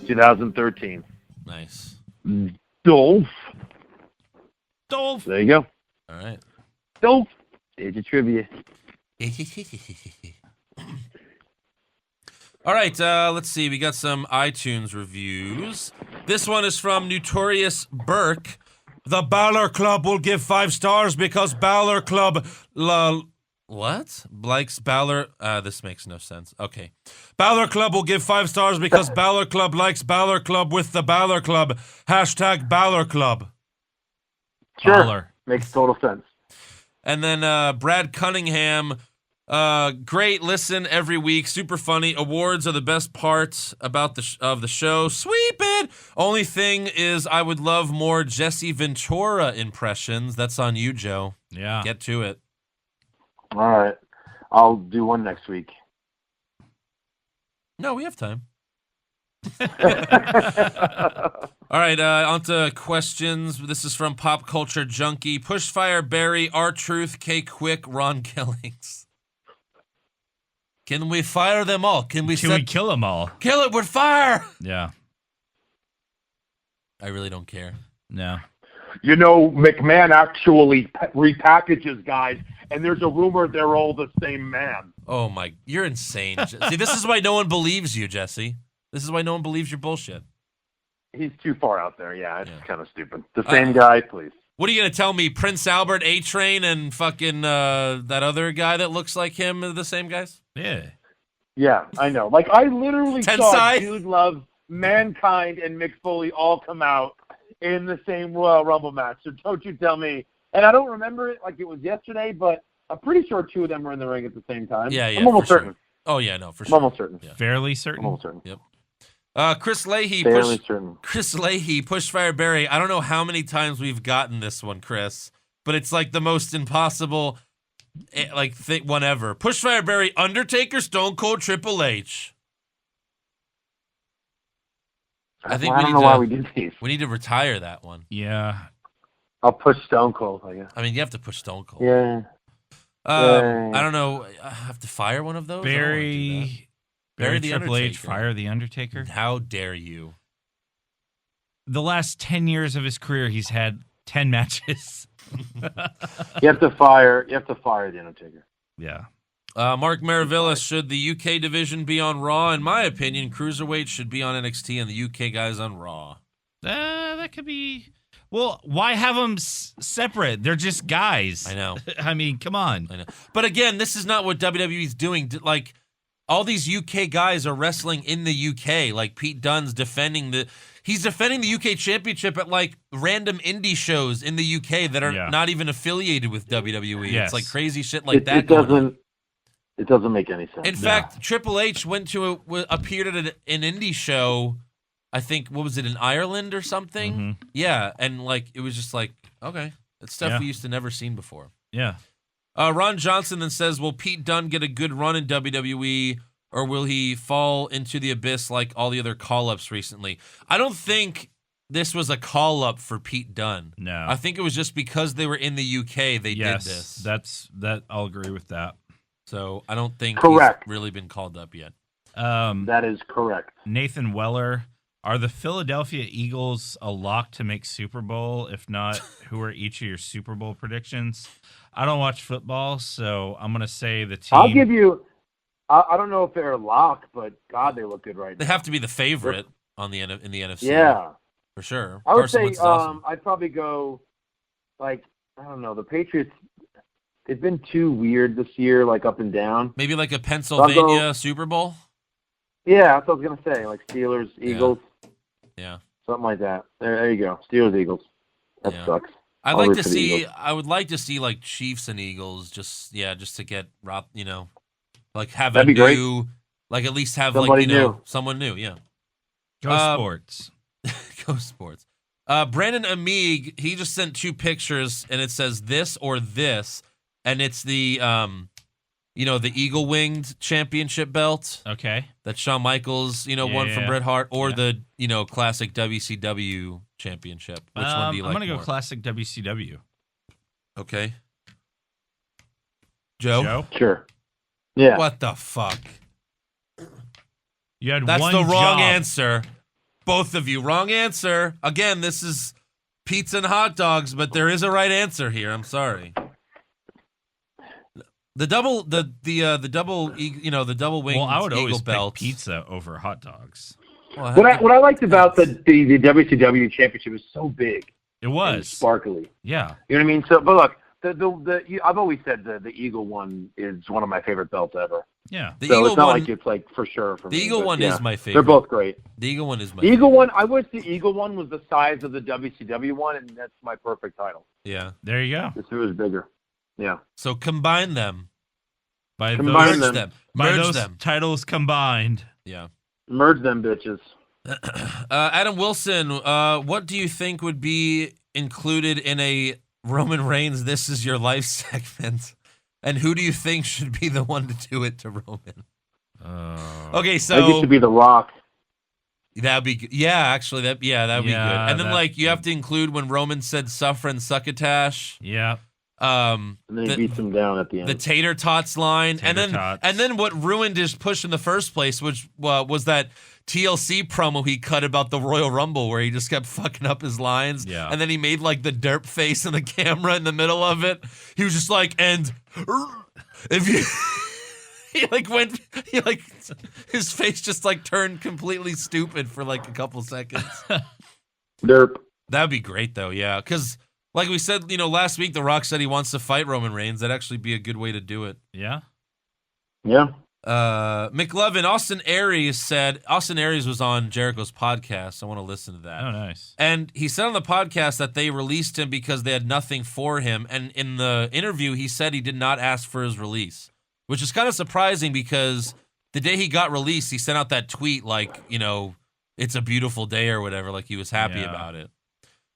Okay. 2013. Nice. Dolph. Dolph. There you go. All right. Dolph. Here's your trivia. All right, let's see. We got some iTunes reviews. This one is from Notorious Burke. The Balor Club will give 5 stars because Balor Club... What? Likes Balor... this makes no sense. Okay. Balor Club will give 5 stars because Balor Club likes Balor Club with the Balor Club. Hashtag Balor Club. Sure. Balor. Makes total sense. And then Brad Cunningham... great listen every week. Super funny. Awards are the best part about of the show. Sweep it. Only thing is, I would love more Jesse Ventura impressions. That's on you, Joe. Yeah. Get to it. All right. I'll do one next week. No, we have time. All right, on to questions. This is from Pop Culture Junkie. Pushfire Barry, R-Truth, K-Quick, Ron Killings. Can we fire them all? Can we kill them all? Kill it with fire! Yeah. I really don't care. No. McMahon actually repackages guys, and there's a rumor they're all the same man. Oh, you're insane. See, this is why no one believes you, Jesse. This is why no one believes your bullshit. He's too far out there. Yeah, it's kind of stupid. The same guy, please. What are you going to tell me? Prince Albert, A-Train, and fucking that other guy that looks like him are the same guys? Yeah. Yeah, I know. Like, I literally saw Tensai? Dude Love, Mankind, and Mick Foley all come out in the same Royal Rumble match. So don't you tell me. And I don't remember it like it was yesterday, but I'm pretty sure 2 of them were in the ring at the same time. Yeah, I'm almost certain. Sure. Oh, yeah, no, for I'm sure. almost certain. Yeah. Fairly certain? I'm almost certain. Yep. Chris Leahy. Certain. Chris Leahy, Pushfire Barry. I don't know how many times we've gotten this one, Chris, but it's like the most impossible one ever. Pushfire Barry, Undertaker, Stone Cold, Triple H. I think I don't know why we did these. We need to retire that one. Yeah. I'll push Stone Cold, I guess. I mean, you have to push Stone Cold. Yeah. I don't know. I have to fire one of those. Barry the Triple H, Undertaker. fire the Undertaker. How dare you? The last 10 years of his career, he's had 10 matches. You have to fire the Undertaker. Yeah. Mark Maravillas, should the UK division be on Raw? In my opinion, Cruiserweight should be on NXT and the UK guys on Raw. That could be... Well, why have them separate? They're just guys. I know. I mean, come on. I know. But again, this is not what WWE's doing. Like, all these UK guys are wrestling in the UK. Like, Pete Dunne's defending He's defending the UK Championship at like random indie shows in the UK that are not even affiliated with WWE. Yes. It's like crazy shit like that. It doesn't make any sense. In fact, Triple H went to appeared at an indie show. I think what was it in Ireland or something? Mm-hmm. Yeah, and like it was just like okay, it's stuff we used to never seen before. Yeah. Ron Johnson then says, "Will Pete Dunne get a good run in WWE?" Or will he fall into the abyss like all the other call-ups recently? I don't think this was a call-up for Pete Dunne. No. I think it was just because they were in the UK they did this. That I'll agree with that. So I don't think he's really been called up yet. That is correct. Nathan Weller, are the Philadelphia Eagles a lock to make Super Bowl? If not, who are each of your Super Bowl predictions? I don't watch football, so I'm going to say the team. I'll give you... I don't know if they're a lock, but God, they look good right now. They have to be the favorite in the NFC. Yeah, for sure. I would say I'd probably go I don't know. The Patriots, they've been too weird this year, like up and down. Maybe like a Pennsylvania Super Bowl. Yeah, that's what I was gonna say. Like Steelers, Eagles. Yeah. Something like that. There you go. Steelers, Eagles. That sucks. I would like to see like Chiefs and Eagles just to get like have That'd be great. Like at least have Somebody someone new, yeah. Go Sports. Go Sports. Brandon Amig, he just sent 2 pictures and it says this or this, and it's the the Eagle Winged Championship belt. Okay. That Shawn Michaels, won from Bret Hart, or the classic WCW championship. Which one do you like? I'm gonna go classic WCW. Okay. Joe? Sure. Yeah. What the fuck? You had That's one the wrong job. answer. Both of you. Wrong answer. Again, this is pizza and hot dogs, but there is a right answer here. I'm sorry. The double wing. Well, I would always belt. pick pizza over hot dogs. Well, what I liked about the WCW championship was so big. It was and sparkly. Yeah. You know what I mean? So, but look, I've always said the Eagle one is one of my favorite belts ever. Yeah. The so Eagle it's not one, like it's like for sure for the me. Eagle one is my favorite. They're both great. The Eagle one is my Eagle one. I wish the Eagle one was the size of the WCW one, and that's my perfect title. Yeah. There you go. If it was bigger. Yeah. So combine them. By Combine those, them. By Merge those them. titles combined. Yeah. Merge them bitches. Adam Wilson, what do you think would be included in a Roman Reigns "This Is Your Life" segment, and who do you think should be the one to do it to Roman? Okay, so I think it should be The Rock. That'd be actually that'd be good. And then you have to include when Roman said "suffer and succotash." Yeah. And then he beats him down at the end. The tater tots line, and then what ruined his push in the first place, which was that TLC promo he cut about the Royal Rumble, where he just kept fucking up his lines. Yeah. And then he made like the derp face in the camera in the middle of it. He was just like, and if you. His face just like turned completely stupid for like a couple seconds. Derp. That'd be great though, yeah. Because like we said, last week, The Rock said he wants to fight Roman Reigns. That'd actually be a good way to do it. Yeah. Yeah. McLovin, Austin Aries was on Jericho's podcast. I want to listen to that. Oh, nice. And he said on the podcast that they released him because they had nothing for him. And in the interview, he said he did not ask for his release, which is kind of surprising because the day he got released, he sent out that tweet like, it's a beautiful day or whatever, like he was happy about it.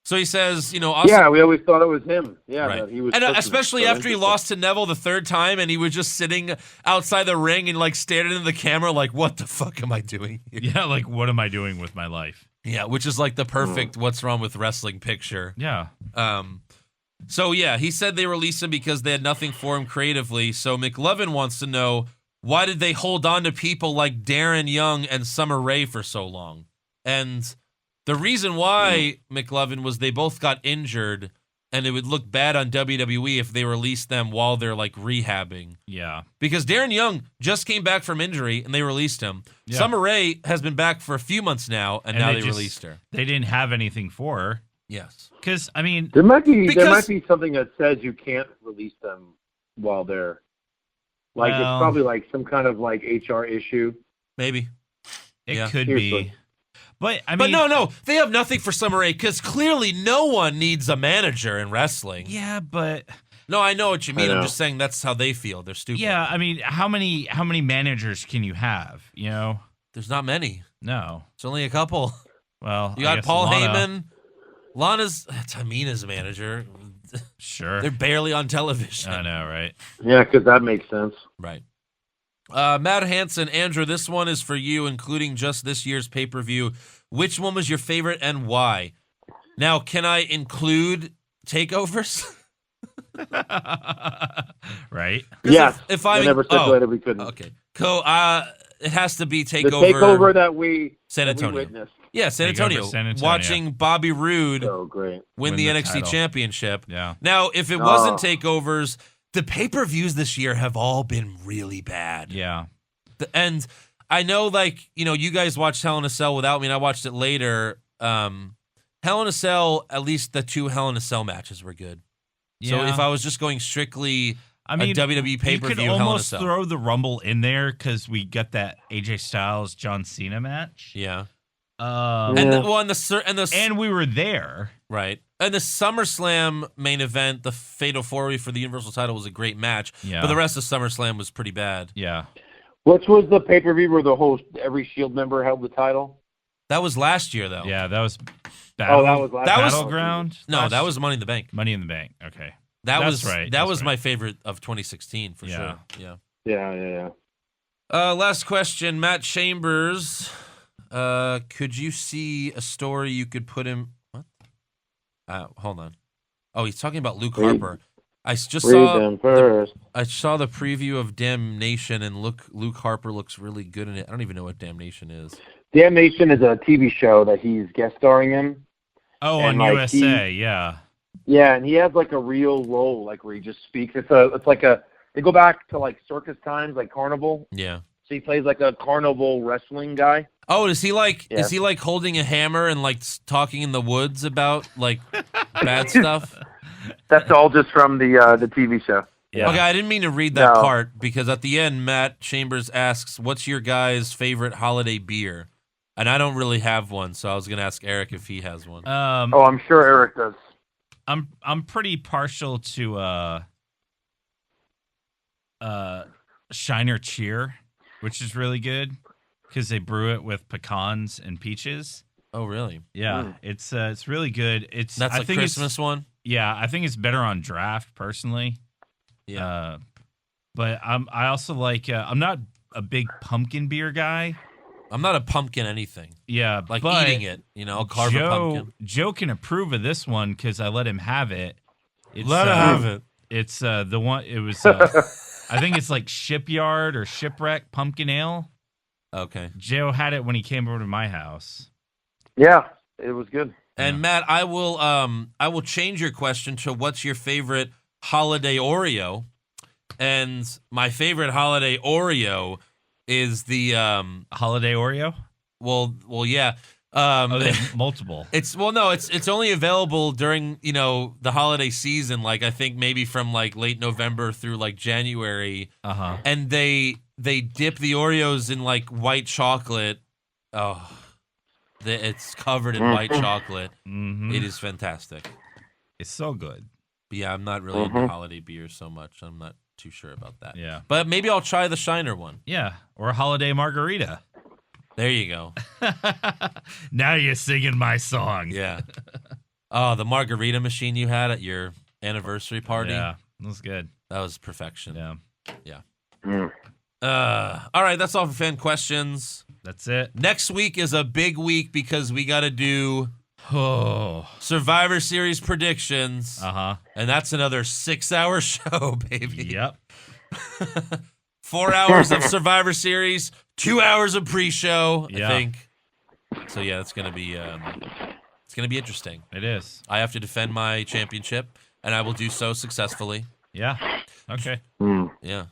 So he says, Austin, we always thought it was him. Yeah, right. That he was. And especially after he lost to Neville the 3rd time, and he was just sitting outside the ring and like staring into the camera, like, "What the fuck am I doing here?" Yeah, like what am I doing with my life? Yeah, which is like the perfect "what's wrong with wrestling" picture. Yeah. So yeah, he said they released him because they had nothing for him creatively. So McLovin wants to know, why did they hold on to people like Darren Young and Summer Rae for so long? And the reason why, McLovin, was they both got injured, and it would look bad on WWE if they released them while they're like rehabbing. Yeah. Because Darren Young just came back from injury and they released him. Yeah. Summer Rae has been back for a few months now, and now they released her. They didn't have anything for her. Yes. Because I mean, there might be something that says you can't release them while they're it's probably like some kind of like HR issue. Maybe. It could be. But I But mean, no, they have nothing for Summer Rae because clearly no one needs a manager in wrestling. yeah, but No, I know what you mean. I I'm know. just saying that's how they feel. They're stupid. yeah, I mean, how many managers can you have? You know, There's not many. no. It's only a couple. Well, You I got guess Paul Lana, Heyman. Lana's Tamina's manager. Sure. They're barely on television. I know, right? Yeah, because that makes sense. Right. Matt Hansen, Andrew, this one is for you, including just this year's pay-per-view. Which one was your favorite and why? Now, can I include takeovers? Right. Yes. If I never stipulated we couldn't. Okay. Cool. It has to be The takeover. takeover that we San that we Antonio. witnessed. Yeah, San Takeover Antonio. San Antonio. Watching Bobby Roode So great. win the NXT title. championship. Yeah. Now, if it wasn't takeovers, the pay-per-views this year have all been really bad. Yeah. And I know, like, you guys watched Hell in a Cell without me, and I watched it later. Hell in a Cell, at least the 2 Hell in a Cell matches were good. So Yeah. if I was just going strictly I mean, a WWE pay-per-view, you could Hell in a almost Cell. throw the Rumble in there because we got that AJ Styles John Cena match. Yeah. Um, And we were there. Right. And the SummerSlam main event, the Fatal 4-Way for the Universal title, was a great match. Yeah. But the rest of SummerSlam was pretty bad. Yeah. Which was the pay-per-view where every Shield member held the title? That was last year, though. Yeah, that was that was last year. Battleground. No, that was Money in the Bank. Money in the Bank. Okay. That That's was right. That That's was right. my favorite of 2016 for Yeah. sure. Yeah. Last question, Matt Chambers. Could you see a story you could put him? What? Hold on. Oh, he's talking about Luke Harper. I just saw them first. I saw the preview of Damnation, and Luke Harper looks really good in it. I don't even know what Damnation is. Damnation is a TV show that he's guest starring in. Oh, And, on like, USA, yeah. Yeah, and he has like a real role, like where he just speaks. It's like they go back to like circus times, like carnival. Yeah. So he plays like a carnival wrestling guy. Oh, is he like Yeah. holding a hammer and like talking in the woods about like bad stuff? That's all just from the TV show. Yeah. Okay, I didn't mean to read that No. part because at the end, Matt Chambers asks, "What's your guy's favorite holiday beer?" And I don't really have one, so I was gonna ask Eric if he has one. Oh, I'm sure Eric does. I'm pretty partial to Shiner Cheer, which is really good because they brew it with pecans and peaches. Oh, really? Yeah, it's really good. That's I a think Christmas one. Yeah, I think it's better on draft personally. Yeah. But I also like I'm not a big pumpkin beer guy. I'm not a pumpkin anything. Yeah, Like but eating it, I'll carve a pumpkin. Joe can approve of this one because I let him have it. It's, Let him have it. It's the one. It was. I think it's like Shipyard or Shipwreck Pumpkin Ale. Okay. Joe had it when he came over to my house. Yeah, it was good. And Matt, I will change your question to what's your favorite holiday Oreo? And my favorite holiday Oreo is the Holiday Oreo. Well, yeah. They have multiple. It's only available during the holiday season. Like I think maybe from like late November through like January. And they dip the Oreos in like white chocolate. Oh, it's covered in white chocolate. Mm-hmm. It is fantastic. It's so good. But yeah, I'm not really into holiday beers so much. I'm not too sure about that. Yeah. But maybe I'll try the Shiner one. Yeah, or a holiday margarita. There you go. Now you're singing my song. Yeah. Oh, the margarita machine you had at your anniversary party. Yeah, that was good. That was perfection. Yeah. Yeah. All right, that's all for fan questions. That's it. Next week is a big week because we got to do Survivor Series predictions. And that's another 6-hour show, baby. Yep. 4 hours of Survivor Series, 2 hours of pre-show, I think. So yeah, it's gonna be interesting. It is. I have to defend my championship, and I will do so successfully. Yeah. Okay. Yeah.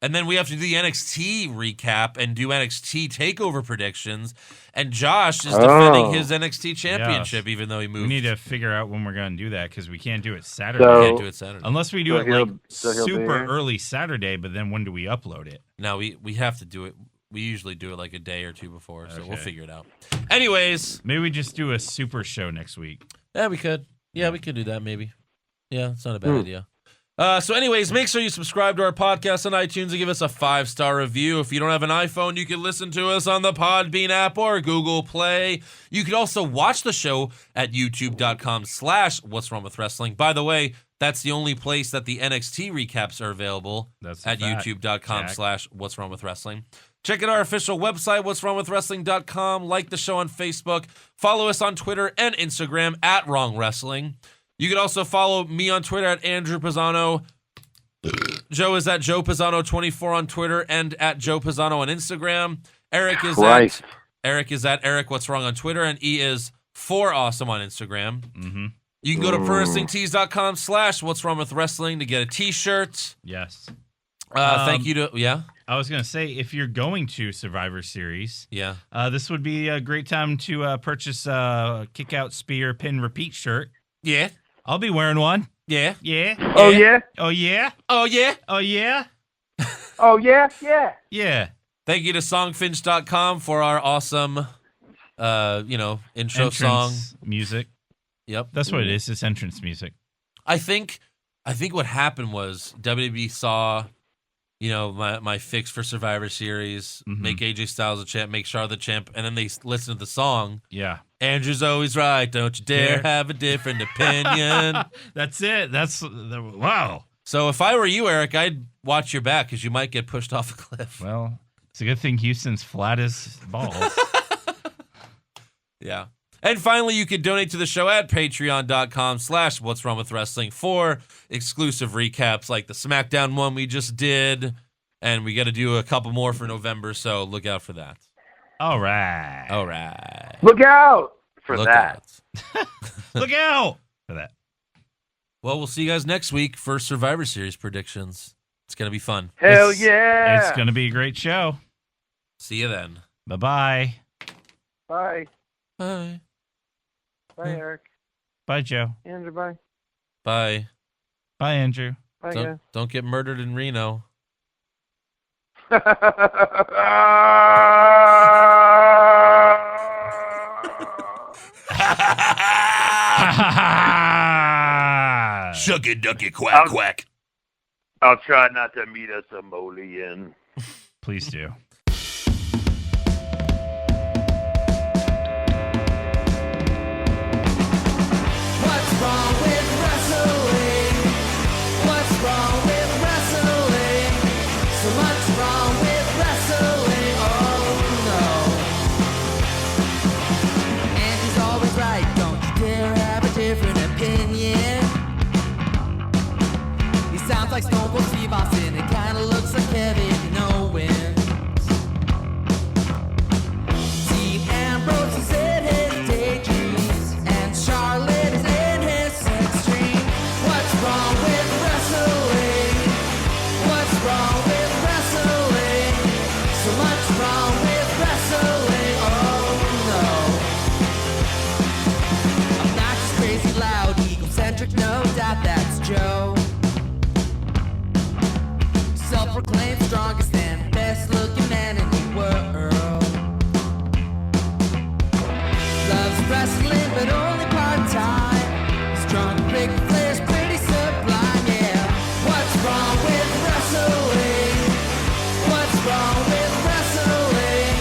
And then we have to do the NXT recap and do NXT takeover predictions. And Josh is defending his NXT championship, even though he moved. We need to figure out when we're going to do that because we can't do it Saturday. We can't do it Saturday. Unless we do So it he'll like be super here? early Saturday, but then when do we upload it? No, we have to do it. we usually do it like a day or two before, so we'll Okay. figure it out. Anyways, Maybe we just do a super show next week. yeah, we could. Yeah, we could do that maybe. Yeah, it's not a bad idea. So anyways, make sure you subscribe to our podcast on iTunes and give us a 5-star review. If you don't have an iPhone, you can listen to us on the Podbean app or Google Play. You can also watch the show at youtube.com/What's Wrong with Wrestling. By the way, that's the only place that the NXT recaps are available. That's a at fact, youtube.com/What's Wrong with Wrestling. Check out our official website, what'swrongwithwrestling.com. Like the show on Facebook. Follow us on Twitter and Instagram at Wrong Wrestling. You can also follow me on Twitter at Andrew Pisano. Joe is at Joe Pisano24 on Twitter and at Joe Pisano on Instagram. Eric is at Eric What's Wrong on Twitter, and E is 4Awesome on Instagram. Mm-hmm. You can go to ProWrestlingTees.com/What's Wrong with Wrestling to get a T-shirt. Yes. Thank you to I was going to say, if you're going to Survivor Series, Yeah. This would be a great time to purchase a Kick Out Spear Pin Repeat shirt. Yeah. I'll be wearing one. Yeah. Yeah. Oh, yeah? Oh, yeah? Oh, yeah. Oh, yeah? Oh, yeah? Yeah. Yeah. Thank you to Songfinch.com for our awesome, intro Entrance song. music. Yep. That's what it is. It's entrance music. I think what happened was WWE saw, my fix for Survivor Series, make AJ Styles a champ, make Charlotte the champ, and then they listened to the song. Yeah. Andrew's always right. Don't you dare have a different opinion. That's it. Wow. So if I were you, Eric, I'd watch your back because you might get pushed off a cliff. Well, it's a good thing Houston's flat as balls. Yeah. And finally, you can donate to the show at patreon.com/What's Wrong with Wrestling for exclusive recaps like the SmackDown one we just did. And we got to do a couple more for November, so look out for that. All right. Look out for that. Look out for that. Well, we'll see you guys next week for Survivor Series predictions. It's going to be fun. Hell yeah. It's going to be a great show. See you then. Bye-bye. Bye. Bye. Bye, Eric. Bye, Joe. Andrew, bye. Bye. Bye, Andrew. Bye, guys. Don't get murdered in Reno. Shucky ducky quack quack. I'll try not to meet a Somalian. Please do. What's wrong with wrestling? What's wrong with wrestling? So much wrong with wrestling. Oh no. And he's always right. Don't you dare have a different opinion. He sounds like Stone Cold Steve Austin. It kinda looks like Kevin Owens. Dean Ambrose is in his daydreams, and Charlotte is in his sex dream. What's wrong with wrestling? What's wrong with wrestling? So much wrong with wrestling. Oh no. Obnoxious, crazy, loud, egocentric, no doubt that's Joe. Self-proclaimed strongest and best-looking man in the world. Loves wrestling, but only part-time. Strong, big players, pretty sublime, yeah. What's wrong with wrestling? What's wrong with wrestling?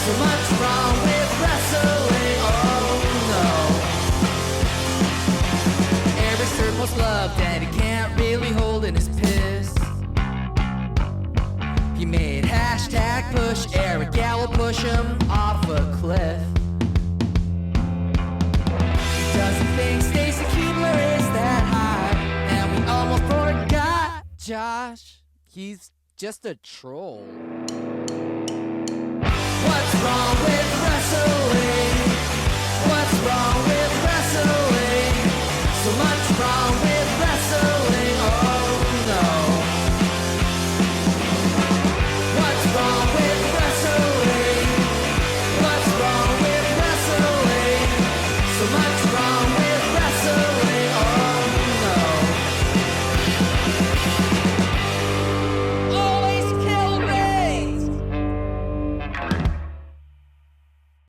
So much wrong with wrestling, oh no. Eric's third most loved, and he can't really hold in his piss. He made hashtag push Eric, yeah, we'll push him off a cliff. He doesn't think Stacy Keebler is that high, and we almost forgot Josh. He's just a troll. What's wrong with wrestling? What's wrong with wrestling? So much wrong with